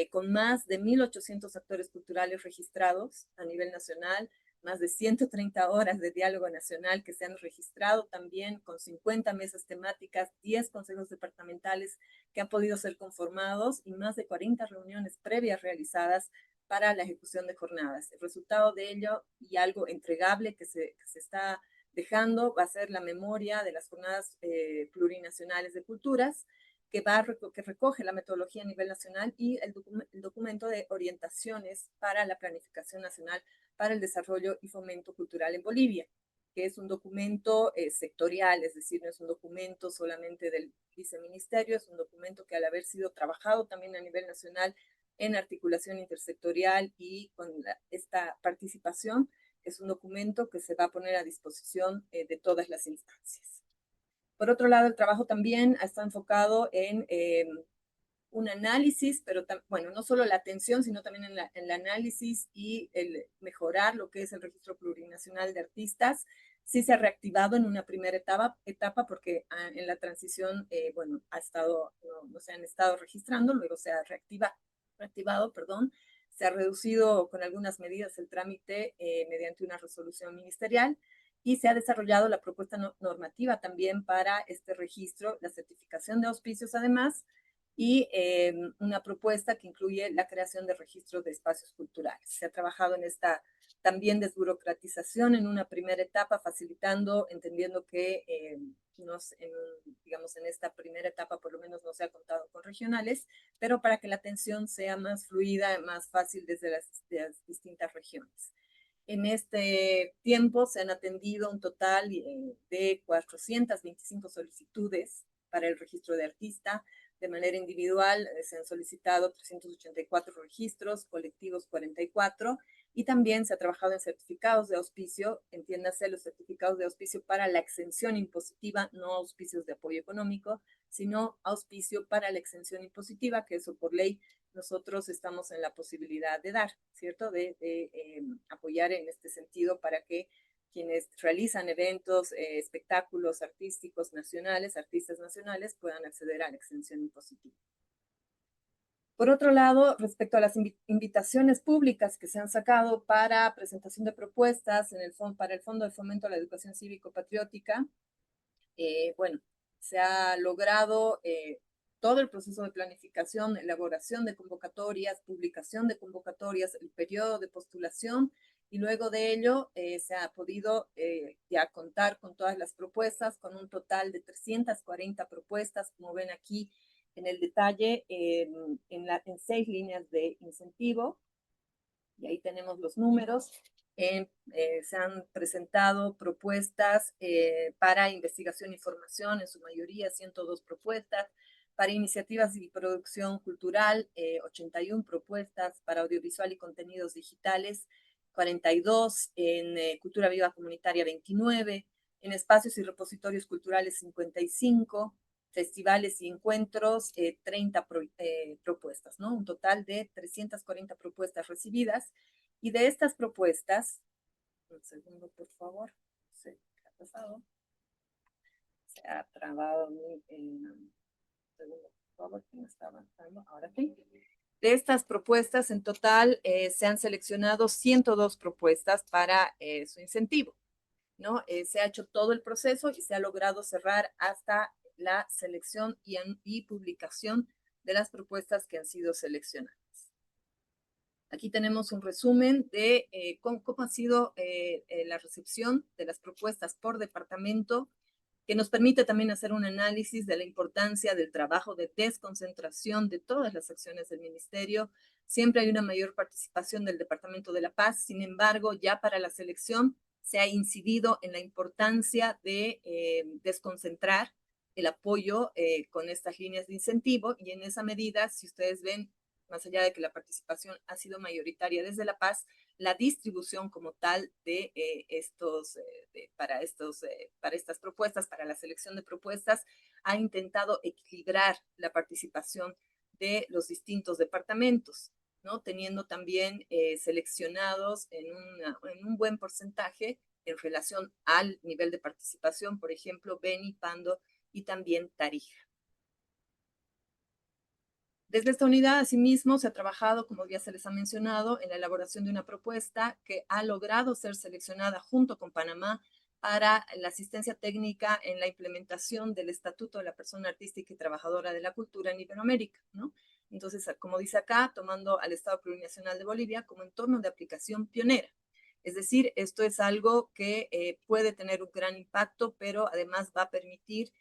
con más de 1.800 actores culturales registrados a nivel nacional, más de 130 horas de diálogo nacional que se han registrado también, con 50 mesas temáticas, 10 consejos departamentales que han podido ser conformados y más de 40 reuniones previas realizadas para la ejecución de jornadas. El resultado de ello, y algo entregable que se está dejando, va a ser la memoria de las jornadas plurinacionales de culturas, que recoge la metodología a nivel nacional, y el documento de orientaciones para la planificación nacional para el desarrollo y fomento cultural en Bolivia, que es un documento sectorial, es decir, no es un documento solamente del viceministerio, es un documento que al haber sido trabajado también a nivel nacional en articulación intersectorial y con esta participación, es un documento que se va a poner a disposición de todas las instancias. Por otro lado, el trabajo también está enfocado en un análisis, pero bueno, no solo la atención, sino también en el análisis y el mejorar lo que es el registro plurinacional de artistas. Sí se ha reactivado en una primera etapa porque en la transición, bueno, no se han estado registrando, luego se ha reactivado, perdón. Se ha reducido con algunas medidas el trámite mediante una resolución ministerial, y se ha desarrollado la propuesta normativa también para este registro, la certificación de auspicios además, y una propuesta que incluye la creación de registros de espacios culturales. Se ha trabajado en esta también desburocratización en una primera etapa, facilitando, entendiendo que digamos, en esta primera etapa por lo menos no se ha contado con regionales, pero para que la atención sea más fluida, más fácil desde las distintas regiones. En este tiempo se han atendido un total de 425 solicitudes para el registro de artista. De manera individual se han solicitado 384 registros, colectivos 44, y también se ha trabajado en certificados de auspicio, entiéndase los certificados de auspicio para la exención impositiva, no auspicios de apoyo económico, sino auspicio para la exención impositiva, que eso por ley nosotros estamos en la posibilidad de dar, ¿cierto? De apoyar en este sentido para que quienes realizan eventos, espectáculos artísticos nacionales, artistas nacionales, puedan acceder a la exención impositiva. Por otro lado, respecto a las invitaciones públicas que se han sacado para presentación de propuestas para el Fondo de Fomento a la Educación Cívico-Patriótica, bueno, se ha logrado todo el proceso de planificación, elaboración de convocatorias, publicación de convocatorias, el periodo de postulación, y luego de ello se ha podido ya contar con todas las propuestas, con un total de 340 propuestas, como ven aquí en el detalle, en 6 líneas de incentivo, y ahí tenemos los números. Se han presentado propuestas para investigación y formación, en su mayoría 102 propuestas, para iniciativas y producción cultural, 81 propuestas, para audiovisual y contenidos digitales, 42, en cultura viva comunitaria 29, en espacios y repositorios culturales 55, festivales y encuentros, 30 propuestas, ¿no? Un total de 340 propuestas recibidas. Y de estas propuestas, un segundo, por favor, ¿qué ha pasado? Se ha trabado mi, segundo, por favor, que me está avanzando, ahora sí. De estas propuestas, en total, se han seleccionado 102 propuestas para su incentivo, ¿no? Se ha hecho todo el proceso y se ha logrado cerrar hasta la selección y publicación de las propuestas que han sido seleccionadas. Aquí tenemos un resumen de cómo ha sido la recepción de las propuestas por departamento, que nos permite también hacer un análisis de la importancia del trabajo de desconcentración de todas las acciones del ministerio. Siempre hay una mayor participación del Departamento de la Paz, sin embargo, ya para la selección se ha incidido en la importancia de desconcentrar el apoyo con estas líneas de incentivo, y en esa medida, si ustedes ven, más allá de que la participación ha sido mayoritaria desde La Paz, la distribución como tal de para estas propuestas, para la selección de propuestas, ha intentado equilibrar la participación de los distintos departamentos, ¿no? Teniendo también seleccionados en un buen porcentaje en relación al nivel de participación, por ejemplo, Beni, Pando y también Tarija. Desde esta unidad, asimismo, se ha trabajado, como ya se les ha mencionado, en la elaboración de una propuesta que ha logrado ser seleccionada junto con Panamá para la asistencia técnica en la implementación del Estatuto de la Persona Artística y Trabajadora de la Cultura en Iberoamérica, ¿no? Entonces, como dice acá, tomando al Estado Plurinacional de Bolivia como entorno de aplicación pionera. Es decir, esto es algo que puede tener un gran impacto, pero además va a permitir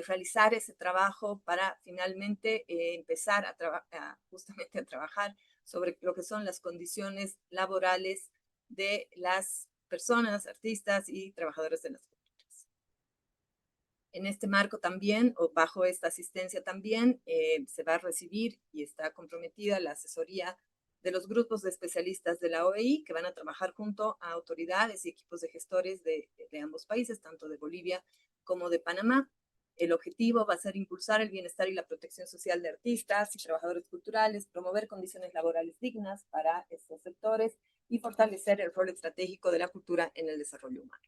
realizar ese trabajo para finalmente empezar justamente a trabajar sobre lo que son las condiciones laborales de las personas, artistas y trabajadores de las culturas. En este marco también, o bajo esta asistencia también, se va a recibir y está comprometida la asesoría de los grupos de especialistas de la OEI, que van a trabajar junto a autoridades y equipos de gestores de ambos países, tanto de Bolivia como de Panamá. El objetivo va a ser impulsar el bienestar y la protección social de artistas y trabajadores culturales, promover condiciones laborales dignas para estos sectores y fortalecer el rol estratégico de la cultura en el desarrollo humano.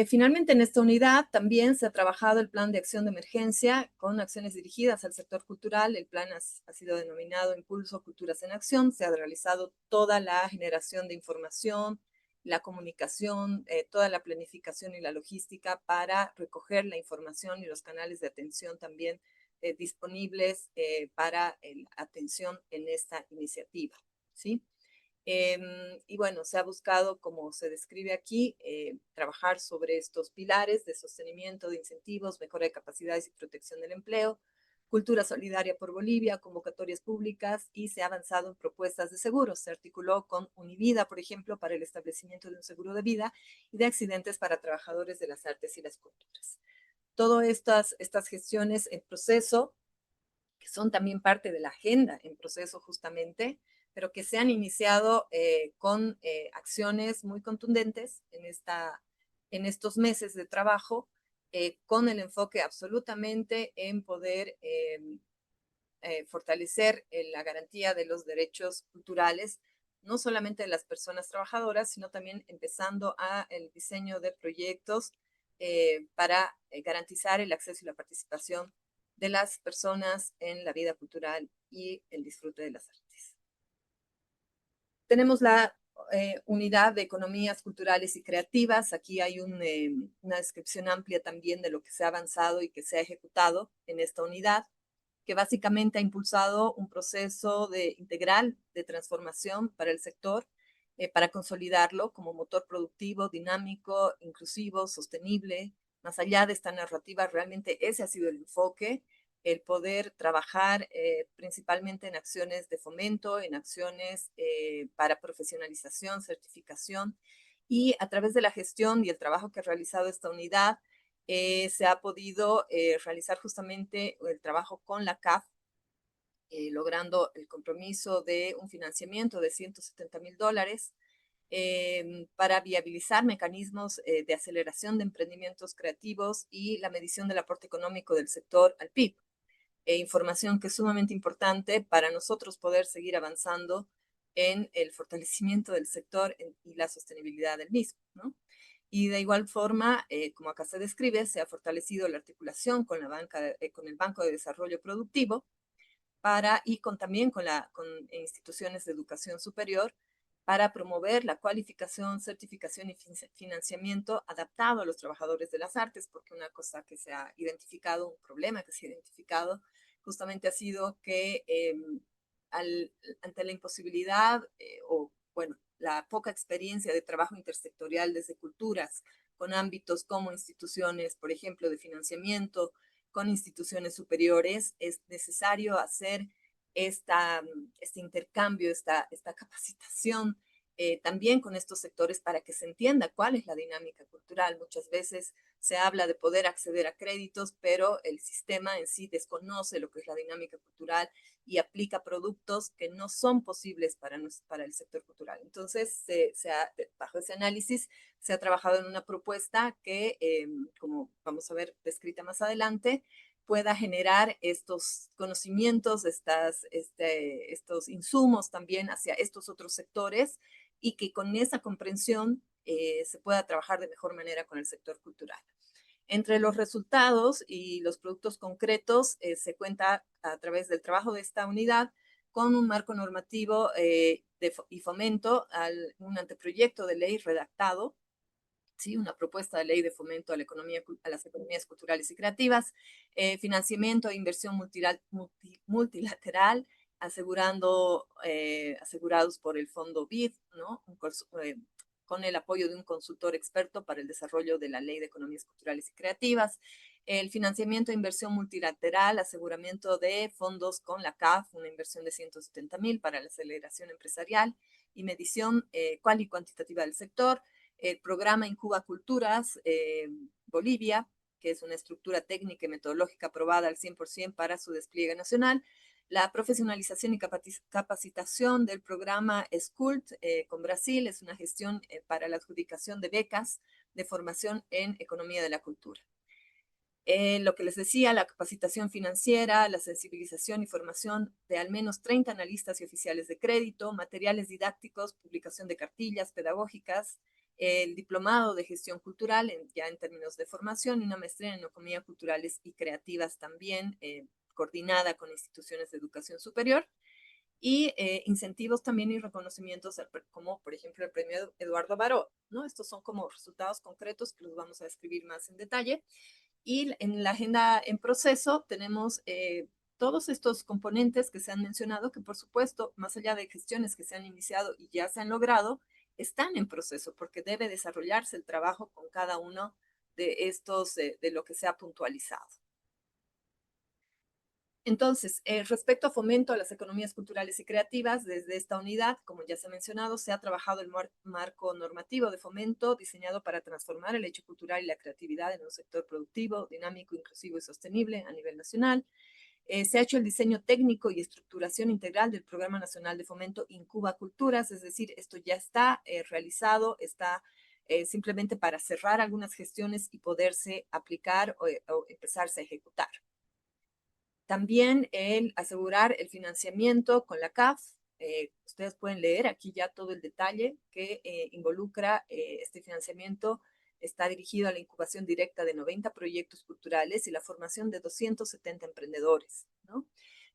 Finalmente, en esta unidad también se ha trabajado el plan de acción de emergencia con acciones dirigidas al sector cultural. El plan ha sido denominado Impulso Culturas en Acción. Se ha realizado toda la generación de información, la comunicación, toda la planificación y la logística para recoger la información y los canales de atención también disponibles para atención en esta iniciativa, ¿sí? Y bueno, se ha buscado, como se describe aquí, trabajar sobre estos pilares de sostenimiento, de incentivos, mejora de capacidades y protección del empleo, cultura solidaria por Bolivia, convocatorias públicas, y se ha avanzado en propuestas de seguros. Se articuló con Univida, por ejemplo, para el establecimiento de un seguro de vida y de accidentes para trabajadores de las artes y las culturas. Todas estas gestiones en proceso, que son también parte de la agenda en proceso justamente, pero que se han iniciado con acciones muy contundentes en estos meses de trabajo, con el enfoque absolutamente en poder fortalecer la garantía de los derechos culturales, no solamente de las personas trabajadoras, sino también empezando a el diseño de proyectos para garantizar el acceso y la participación de las personas en la vida cultural y el disfrute de las artes. Tenemos la unidad de economías culturales y creativas. Aquí hay una descripción amplia también de lo que se ha avanzado y que se ha ejecutado en esta unidad, que básicamente ha impulsado un proceso integral de transformación para el sector, para consolidarlo como motor productivo, dinámico, inclusivo, sostenible. Más allá de esta narrativa, realmente ese ha sido el enfoque, el poder trabajar principalmente en acciones de fomento, en acciones para profesionalización, certificación, y a través de la gestión y el trabajo que ha realizado esta unidad, se ha podido realizar justamente el trabajo con la CAF, logrando el compromiso de un financiamiento de $170,000 para viabilizar mecanismos de aceleración de emprendimientos creativos y la medición del aporte económico del sector al PIB. Información que es sumamente importante para nosotros poder seguir avanzando en el fortalecimiento del sector y la sostenibilidad del mismo, ¿no? Y de igual forma, como acá se describe, se ha fortalecido la articulación con con el Banco de Desarrollo Productivo y también con instituciones de educación superior para promover la cualificación, certificación y financiamiento adaptado a los trabajadores de las artes, porque una cosa que se ha identificado, un problema que se ha identificado, justamente ha sido que ante la imposibilidad o, bueno, la poca experiencia de trabajo intersectorial desde culturas, con ámbitos como instituciones, por ejemplo, de financiamiento, con instituciones superiores, es necesario hacer este intercambio, esta capacitación también con estos sectores para que se entienda cuál es la dinámica cultural. Muchas veces se habla de poder acceder a créditos, pero el sistema en sí desconoce lo que es la dinámica cultural y aplica productos que no son posibles para el sector cultural. Entonces, bajo ese análisis, se ha trabajado en una propuesta que, como vamos a ver descrita más adelante, pueda generar estos conocimientos, estos insumos también hacia estos otros sectores, y que con esa comprensión se pueda trabajar de mejor manera con el sector cultural. Entre los resultados y los productos concretos se cuenta a través del trabajo de esta unidad con un marco normativo y fomento un anteproyecto de ley redactado, ¿sí? Una propuesta de ley de fomento a las economías culturales y creativas, financiamiento e inversión multilateral, asegurados por el fondo BID, ¿no? Con el apoyo de un consultor experto para el desarrollo de la Ley de Economías Culturales y Creativas, el financiamiento e inversión multilateral, aseguramiento de fondos con la CAF, una inversión de $170,000 para la aceleración empresarial y medición cual y cuantitativa del sector, el programa Incuba Culturas Bolivia, que es una estructura técnica y metodológica aprobada al 100% para su despliegue nacional, la profesionalización y capacitación del programa SCULT con Brasil, es una gestión para la adjudicación de becas de formación en economía de la cultura. Lo que les decía, la capacitación financiera, la sensibilización y formación de al menos 30 analistas y oficiales de crédito, materiales didácticos, publicación de cartillas pedagógicas, el diplomado de gestión cultural ya en términos de formación y una maestría en economía culturales y creativas también, coordinada con instituciones de educación superior, y incentivos también y reconocimientos como por ejemplo el premio Eduardo Baró, ¿no? Estos son como resultados concretos que los vamos a describir más en detalle. Y en la agenda en proceso tenemos todos estos componentes que se han mencionado, que por supuesto, más allá de gestiones que se han iniciado y ya se han logrado, están en proceso, porque debe desarrollarse el trabajo con cada uno de estos, de lo que se ha puntualizado. Entonces, respecto a fomento a las economías culturales y creativas, desde esta unidad, como ya se ha mencionado, se ha trabajado el marco normativo de fomento diseñado para transformar el hecho cultural y la creatividad en un sector productivo, dinámico, inclusivo y sostenible a nivel nacional. Se ha hecho el diseño técnico y estructuración integral del Programa Nacional de Fomento Incuba Culturas, es decir, esto ya está realizado, está simplemente para cerrar algunas gestiones y poderse aplicar o empezarse a ejecutar. También el asegurar el financiamiento con la CAF. Ustedes pueden leer aquí ya todo el detalle que involucra este financiamiento. Está dirigido a la incubación directa de 90 proyectos culturales y la formación de 270 emprendedores, ¿no?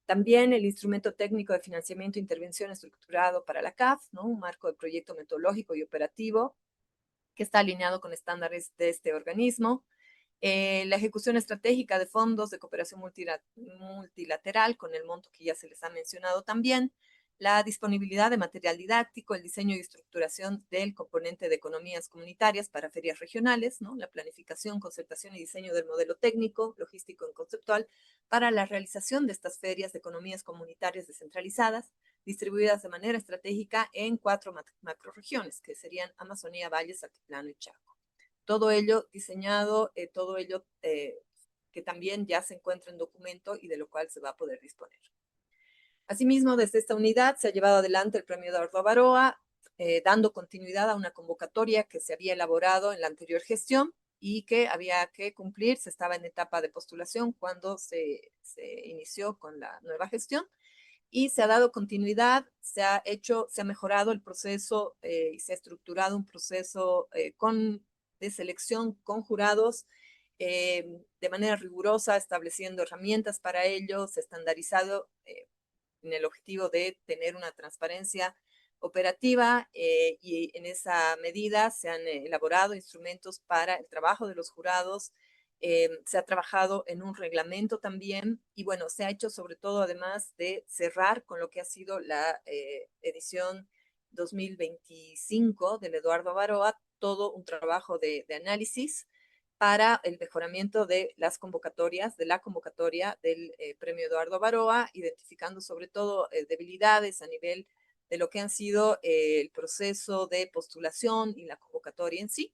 También el instrumento técnico de financiamiento e intervención estructurado para la CAF, ¿no? Un marco de proyecto metodológico y operativo que está alineado con estándares de este organismo. La ejecución estratégica de fondos de cooperación multilateral con el monto que ya se les ha mencionado también, la disponibilidad de material didáctico, el diseño y estructuración del componente de economías comunitarias para ferias regionales, ¿no? La planificación, concertación y diseño del modelo técnico, logístico y conceptual para la realización de estas ferias de economías comunitarias descentralizadas, distribuidas de manera estratégica en 4 macroregiones, que serían Amazonía, Valles, Altiplano y Chaco. Todo ello diseñado, todo ello que también ya se encuentra en documento y de lo cual se va a poder disponer. Asimismo, desde esta unidad se ha llevado adelante el Premio Eduardo Avaroa, dando continuidad a una convocatoria que se había elaborado en la anterior gestión y que había que cumplir. Se estaba en etapa de postulación cuando se inició con la nueva gestión y se ha dado continuidad, se ha mejorado el proceso y se ha estructurado un proceso de selección con jurados de manera rigurosa, estableciendo herramientas para ello, se ha estandarizado en el objetivo de tener una transparencia operativa y en esa medida se han elaborado instrumentos para el trabajo de los jurados. Se ha trabajado en un reglamento también y bueno, se ha hecho sobre todo además de cerrar con lo que ha sido la edición 2025 del Eduardo Avaroa, todo un trabajo de análisis para el mejoramiento de las convocatorias, de la convocatoria del Premio Eduardo Avaroa, identificando sobre todo debilidades a nivel de lo que han sido el proceso de postulación y la convocatoria en sí.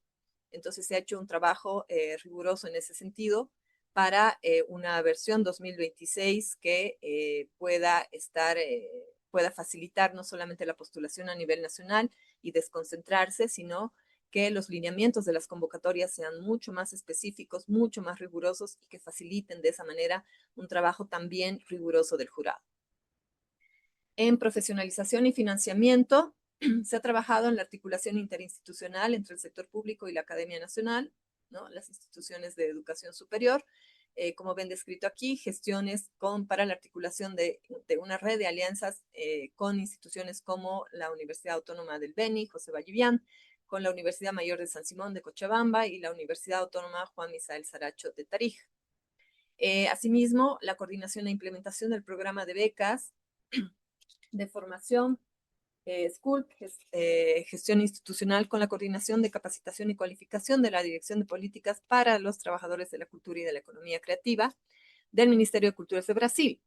Entonces se ha hecho un trabajo riguroso en ese sentido para una versión 2026 que pueda facilitar no solamente la postulación a nivel nacional y desconcentrarse, sino que los lineamientos de las convocatorias sean mucho más específicos, mucho más rigurosos y que faciliten de esa manera un trabajo también riguroso del jurado. En profesionalización y financiamiento, se ha trabajado en la articulación interinstitucional entre el sector público y la Academia Nacional, ¿no? Las instituciones de educación superior. Como ven descrito aquí, gestiones para la articulación de una red de alianzas con instituciones como la Universidad Autónoma del Beni, José Vallivian, con la Universidad Mayor de San Simón de Cochabamba y la Universidad Autónoma Juan Misael Saracho de Tarija. Asimismo, la coordinación e implementación del programa de becas de formación SCULP, gestión institucional con la coordinación de capacitación y cualificación de la Dirección de Políticas para los Trabajadores de la Cultura y de la Economía Creativa del Ministerio de Culturas de Brasil,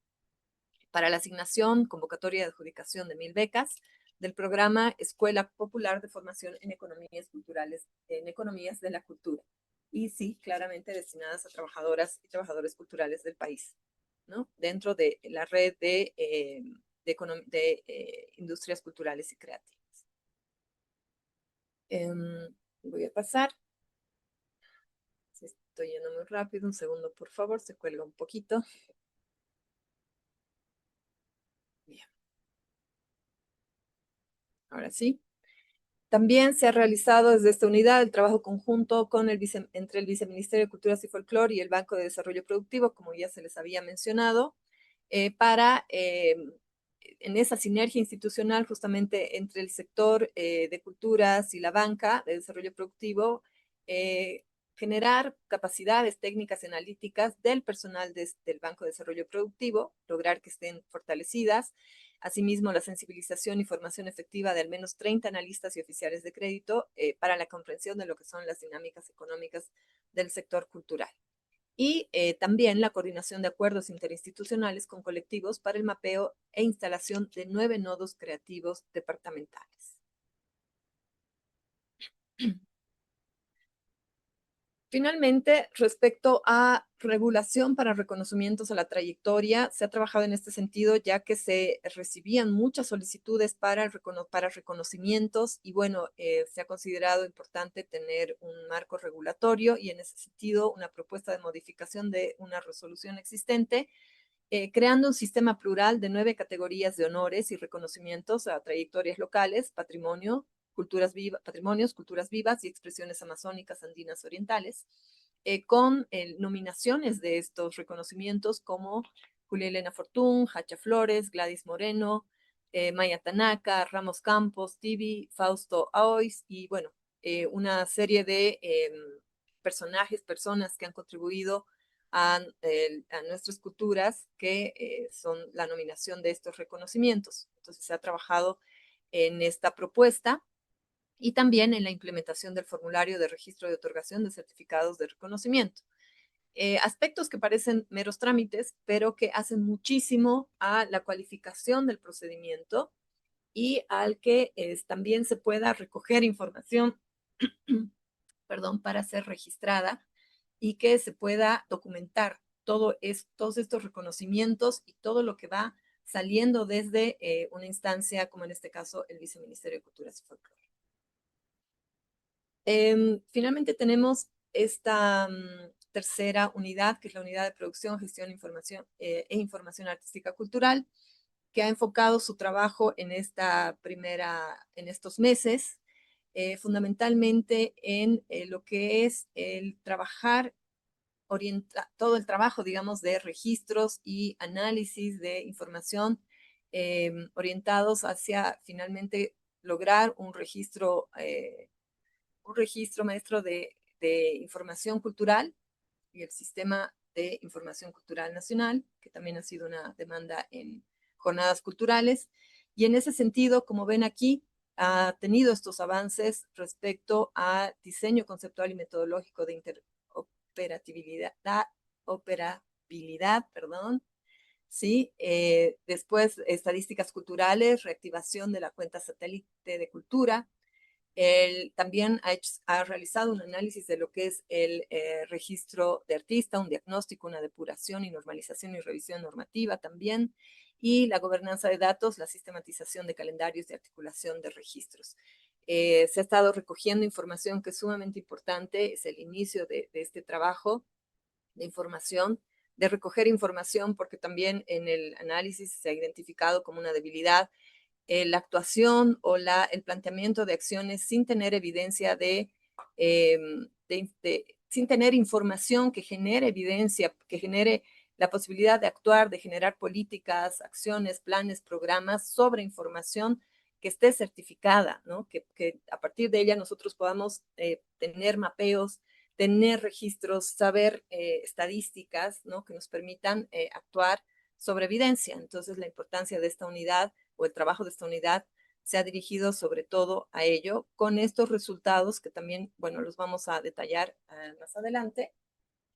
para la asignación, convocatoria de adjudicación de 1000 becas del programa Escuela Popular de Formación en Economías Culturales, en Economías de la Cultura. Y sí, claramente destinadas a trabajadoras y trabajadores culturales del país, ¿no? Dentro de la red de industrias culturales y creativas. Voy a pasar. Estoy yendo muy rápido, un segundo por favor, se cuelga un poquito. Bien. Ahora sí. También se ha realizado desde esta unidad el trabajo conjunto con entre el Viceministerio de Culturas y Folclore y el Banco de Desarrollo Productivo, como ya se les había mencionado, para en esa sinergia institucional justamente entre el sector de culturas y la banca de desarrollo productivo, generar capacidades técnicas y analíticas del personal del Banco de Desarrollo Productivo, lograr que estén fortalecidas. Asimismo, la sensibilización y formación efectiva de al menos 30 analistas y oficiales de crédito para la comprensión de lo que son las dinámicas económicas del sector cultural. Y también la coordinación de acuerdos interinstitucionales con colectivos para el mapeo e instalación de 9 nodos creativos departamentales. Finalmente, respecto a regulación para reconocimientos a la trayectoria, se ha trabajado en este sentido ya que se recibían muchas solicitudes para reconocimientos y bueno, se ha considerado importante tener un marco regulatorio y en ese sentido una propuesta de modificación de una resolución existente, creando un sistema plural de 9 categorías de honores y reconocimientos a trayectorias locales, patrimonios, culturas vivas y expresiones amazónicas, andinas, orientales, con nominaciones de estos reconocimientos como Julia Elena Fortún, Hacha Flores, Gladys Moreno, Maya Tanaka, Ramos Campos, Tibi, Fausto Aoiz y bueno, una serie de personas que han contribuido a nuestras culturas que son la nominación de estos reconocimientos. Entonces se ha trabajado en esta propuesta y también en la implementación del formulario de registro de otorgación de certificados de reconocimiento. Aspectos que parecen meros trámites, pero que hacen muchísimo a la cualificación del procedimiento y al que también se pueda recoger información perdón, para ser registrada y que se pueda documentar todos estos reconocimientos y todo lo que va saliendo desde una instancia, como en este caso el Viceministerio de Culturas y Folclore. Finalmente tenemos esta tercera unidad, que es la unidad de producción, gestión e información artística cultural, que ha enfocado su trabajo en estos meses, fundamentalmente en lo que es el trabajar, todo el trabajo, digamos, de registros y análisis de información orientados hacia finalmente lograr un registro maestro de información cultural y el sistema de información cultural nacional, que también ha sido una demanda en jornadas culturales. Y en ese sentido, como ven aquí, ha tenido estos avances respecto a diseño conceptual y metodológico de operabilidad, ¿sí? Después, estadísticas culturales, reactivación de la cuenta satélite de cultura. Él también ha realizado un análisis de lo que es el registro de artista, un diagnóstico, una depuración y normalización y revisión normativa también, y la gobernanza de datos, la sistematización de calendarios de articulación de registros. Se ha estado recogiendo información que es sumamente importante, es el inicio de este trabajo de información, de recoger información, porque también en el análisis se ha identificado como una debilidad la actuación o el planteamiento de acciones sin tener evidencia sin tener información que genere evidencia, que genere la posibilidad de actuar, de generar políticas, acciones, planes, programas sobre información que esté certificada, ¿no? Que a partir de ella nosotros podamos tener mapeos, tener registros, saber estadísticas, ¿no? Que nos permitan actuar sobre evidencia. Entonces, la importancia de esta unidad o el trabajo de esta unidad se ha dirigido sobre todo a ello, con estos resultados que también, bueno, los vamos a detallar más adelante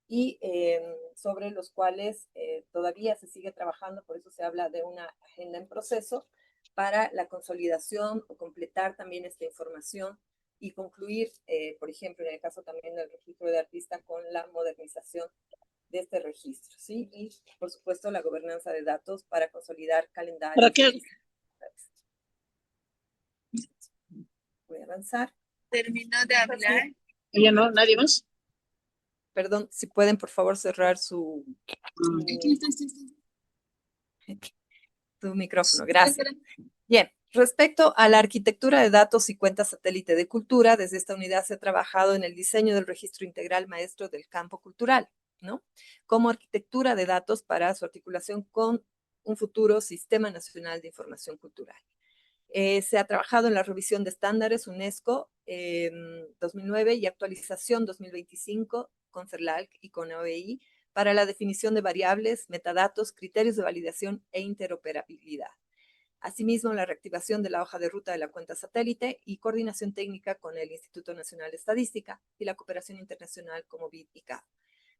y sobre los cuales todavía se sigue trabajando, por eso se habla de una agenda en proceso para la consolidación o completar también esta información y concluir, por ejemplo, en el caso también del registro de artista, con la modernización de este registro, ¿sí? Y, por supuesto, la gobernanza de datos para consolidar calendarios. ¿Para qué? Voy a avanzar. Terminó de hablar. ¿Ya no? ¿Nadie más? Perdón, si pueden, por favor, cerrar su micrófono. Gracias. Bien, respecto a la arquitectura de datos y cuentas satélite de cultura, desde esta unidad se ha trabajado en el diseño del registro integral maestro del campo cultural, ¿no? Como arquitectura de datos para su articulación con un futuro Sistema Nacional de Información Cultural. Se ha trabajado en la revisión de estándares UNESCO 2009 y actualización 2025 con CERLAC y con OEI para la definición de variables, metadatos, criterios de validación e interoperabilidad. Asimismo, la reactivación de la hoja de ruta de la cuenta satélite y coordinación técnica con el Instituto Nacional de Estadística y la cooperación internacional como BID y CAP.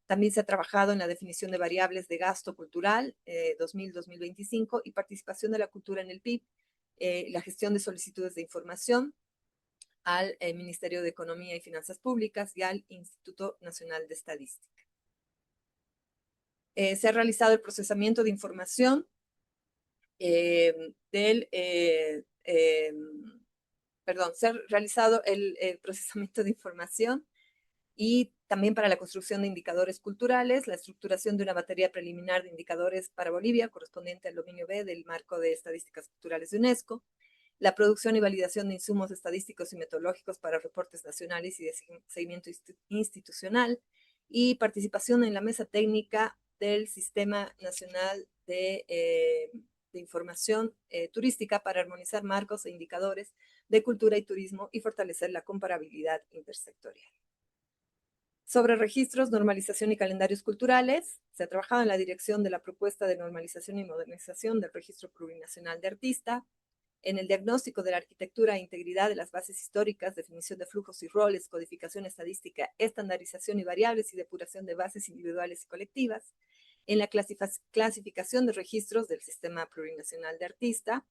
También se ha trabajado en la definición de variables de gasto cultural 2000-2025 y participación de la cultura en el PIB, la gestión de solicitudes de información al Ministerio de Economía y Finanzas Públicas y al Instituto Nacional de Estadística. Se ha realizado el procesamiento de información se ha realizado el procesamiento de información y también para la construcción de indicadores culturales, la estructuración de una batería preliminar de indicadores para Bolivia, correspondiente al dominio B del Marco de Estadísticas Culturales de UNESCO, la producción y validación de insumos estadísticos y metodológicos para reportes nacionales y de seguimiento institucional, y participación en la mesa técnica del Sistema Nacional de Información Turística para armonizar marcos e indicadores de cultura y turismo y fortalecer la comparabilidad intersectorial. Sobre registros, normalización y calendarios culturales, se ha trabajado en la dirección de la propuesta de normalización y modernización del Registro Plurinacional de Artista, en el diagnóstico de la arquitectura e integridad de las bases históricas, definición de flujos y roles, codificación estadística, estandarización y variables y depuración de bases individuales y colectivas, en la clasificación de registros del Sistema Plurinacional de Artista,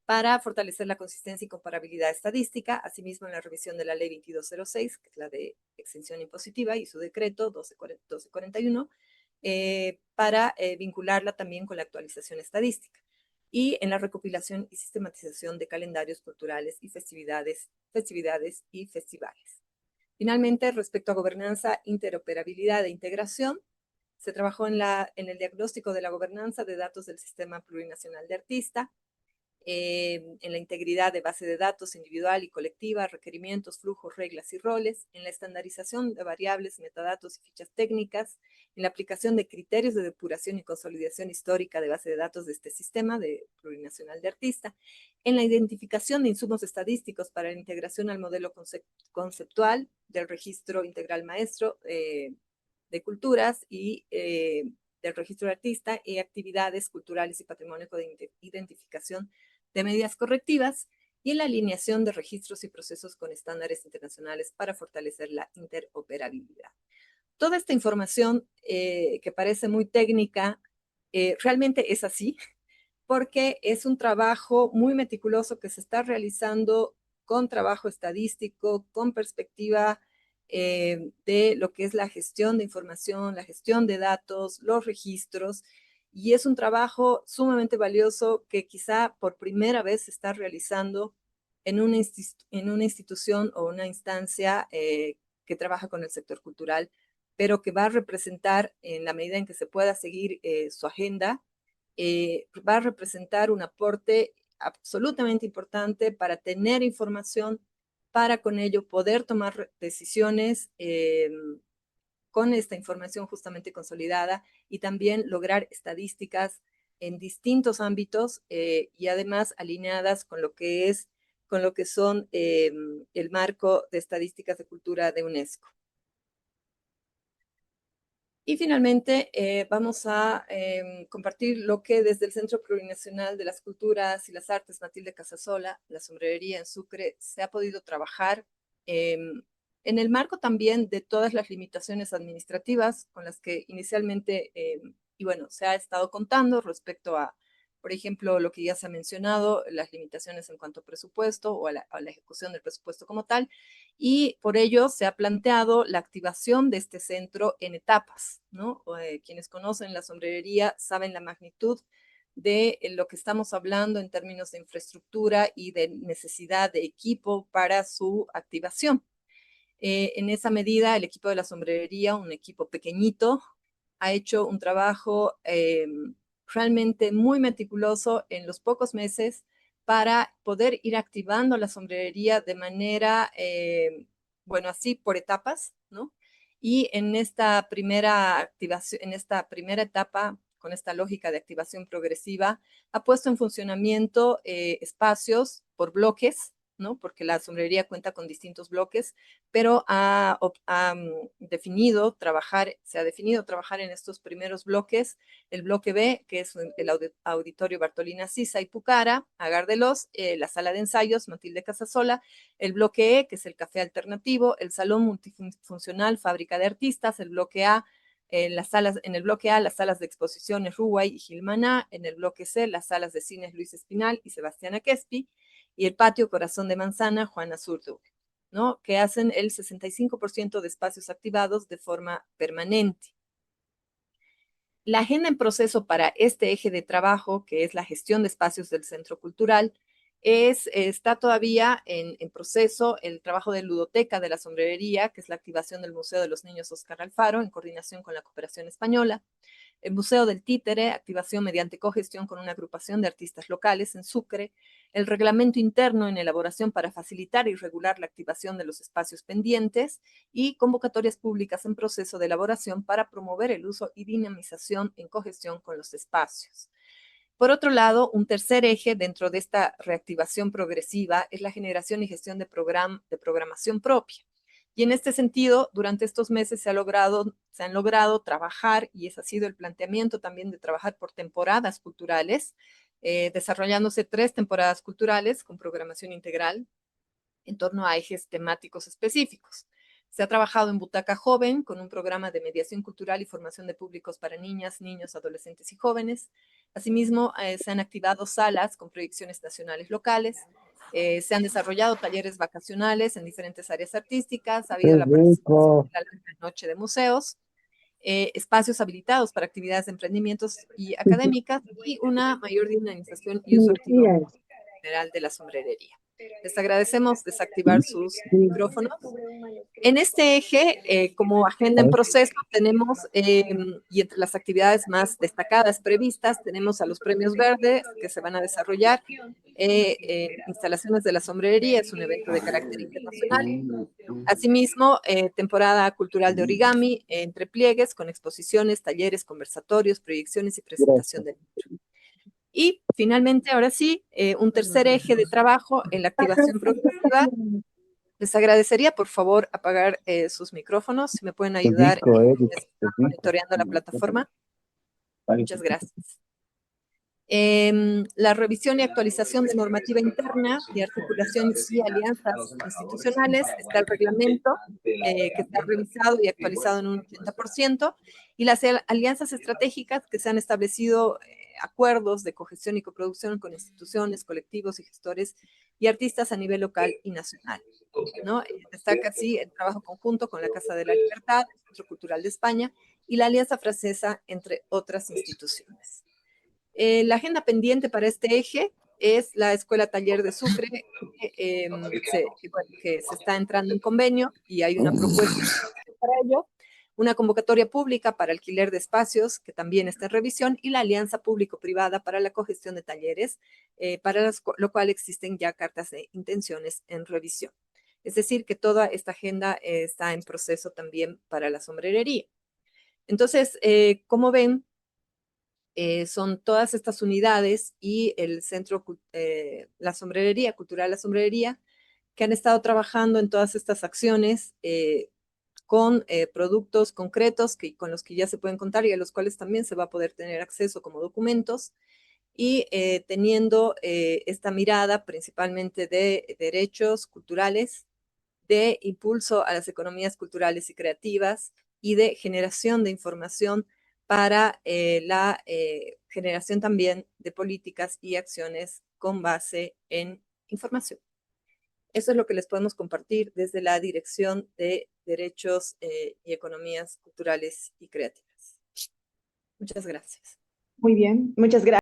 para fortalecer la consistencia y comparabilidad estadística, asimismo en la revisión de la Ley 2206, que es la de exención impositiva, y su decreto 1241, para vincularla también con la actualización estadística, y en la recopilación y sistematización de calendarios culturales y festividades y festivales. Finalmente, respecto a gobernanza, interoperabilidad e integración, se trabajó en el diagnóstico de la gobernanza de datos del Sistema Plurinacional de Artista, en la integridad de base de datos individual y colectiva, requerimientos, flujos, reglas y roles, en la estandarización de variables, metadatos y fichas técnicas, en la aplicación de criterios de depuración y consolidación histórica de base de datos de este sistema de plurinacional de artista, en la identificación de insumos estadísticos para la integración al modelo conceptual del registro integral maestro de culturas y del registro de artista y actividades culturales y patrimonio de identificación de medidas correctivas, y en la alineación de registros y procesos con estándares internacionales para fortalecer la interoperabilidad. Toda esta información que parece muy técnica, realmente es así, porque es un trabajo muy meticuloso que se está realizando con trabajo estadístico, con perspectiva de lo que es la gestión de información, la gestión de datos, los registros, y es un trabajo sumamente valioso que quizá por primera vez se está realizando en una institución o una instancia que trabaja con el sector cultural, pero que va a representar, en la medida en que se pueda seguir su agenda, va a representar un aporte absolutamente importante para tener información, para con ello poder tomar decisiones con esta información justamente consolidada, y también lograr estadísticas en distintos ámbitos y además alineadas con lo que son el marco de estadísticas de cultura de UNESCO. Y finalmente vamos a compartir lo que desde el Centro Plurinacional de las Culturas y las Artes Matilde Casasola, la sombrerería en Sucre, se ha podido trabajar en el marco también de todas las limitaciones administrativas con las que inicialmente, y bueno, se ha estado contando respecto a, por ejemplo, lo que ya se ha mencionado, las limitaciones en cuanto a presupuesto o a la ejecución del presupuesto como tal, y por ello se ha planteado la activación de este centro en etapas, ¿no? Quienes conocen la sombrerería saben la magnitud de lo que estamos hablando en términos de infraestructura y de necesidad de equipo para su activación. En esa medida, el equipo de la sombrerería, un equipo pequeñito, ha hecho un trabajo realmente muy meticuloso en los pocos meses para poder ir activando la sombrerería de manera, bueno, así por etapas, ¿no? Y en esta primera activación, en esta primera etapa, con esta lógica de activación progresiva, ha puesto en funcionamiento espacios por bloques, ¿no? Porque la sombrerería cuenta con distintos bloques, pero se ha definido trabajar en estos primeros bloques, el bloque B, que es el Auditorio Bartolina Sisa y Pucara, Agar de los, la sala de ensayos, Matilde Casasola, el bloque E, que es el Café Alternativo, el Salón Multifuncional Fábrica de Artistas, el bloque A, en el bloque A, las salas de exposiciones Ruway y Gilmaná, en el bloque C, las salas de cines Luis Espinal y Sebastiana Quespi, y el patio Corazón de Manzana, Juana Zurduy, ¿no? Que hacen el 65% de espacios activados de forma permanente. La agenda en proceso para este eje de trabajo, que es la gestión de espacios del Centro Cultural, está todavía en proceso el trabajo de ludoteca de la sombrerería, que es la activación del Museo de los Niños Óscar Alfaro, en coordinación con la Cooperación Española. El Museo del Títere, activación mediante cogestión con una agrupación de artistas locales en Sucre. El reglamento interno en elaboración para facilitar y regular la activación de los espacios pendientes y convocatorias públicas en proceso de elaboración para promover el uso y dinamización en cogestión con los espacios. Por otro lado, un tercer eje dentro de esta reactivación progresiva es la generación y gestión de programación propia. Y en este sentido, durante estos meses se han logrado trabajar, y ese ha sido el planteamiento también de trabajar por temporadas culturales, desarrollándose 3 temporadas culturales con programación integral en torno a ejes temáticos específicos. Se ha trabajado en Butaca Joven con un programa de mediación cultural y formación de públicos para niñas, niños, adolescentes y jóvenes. Asimismo, se han activado salas con proyecciones nacionales locales. Se han desarrollado talleres vacacionales en diferentes áreas artísticas. Ha habido la participación de la Larga Noche de Museos, espacios habilitados para actividades de emprendimientos y académicas y una mayor dinamización y uso activo general de la sombrerería. Les agradecemos desactivar sus micrófonos. En este eje, como agenda en proceso, tenemos, y entre las actividades más destacadas previstas, tenemos a los premios verdes que se van a desarrollar. Instalaciones de la sombrerería es un evento de carácter internacional. Asimismo, temporada cultural de origami, entre pliegues, con exposiciones, talleres, conversatorios, proyecciones y presentación del libro. Y finalmente, ahora sí, un tercer eje de trabajo en la activación progresiva. Les agradecería, por favor, apagar sus micrófonos, si me pueden ayudar monitoreando la plataforma. Muchas gracias. La revisión y actualización de normativa interna de articulaciones y alianzas institucionales. Está el reglamento que está revisado y actualizado en un 80%, y las alianzas estratégicas que se han establecido acuerdos de cogestión y coproducción con instituciones, colectivos y gestores y artistas a nivel local y nacional, ¿no? Destaca así el trabajo conjunto con la Casa de la Libertad, el Centro Cultural de España y la Alianza Francesa, entre otras instituciones. La agenda pendiente para este eje es la Escuela Taller de Sucre, que se está entrando en convenio y hay una propuesta para ello, una convocatoria pública para alquiler de espacios que también está en revisión y la alianza público-privada para la cogestión de talleres, para lo cual existen ya cartas de intenciones en revisión. Es decir, que toda esta agenda está en proceso también para la sombrerería. Entonces, como ven, son todas estas unidades y el centro, la sombrerería, cultural la sombrerería, que han estado trabajando en todas estas acciones con productos concretos con los que ya se pueden contar y a los cuales también se va a poder tener acceso como documentos, y teniendo esta mirada principalmente de derechos culturales, de impulso a las economías culturales y creativas y de generación de información para la generación también de políticas y acciones con base en información. Eso es lo que les podemos compartir desde la Dirección de Derechos y Economías Culturales y Creativas. Muchas gracias. Muy bien, muchas gracias.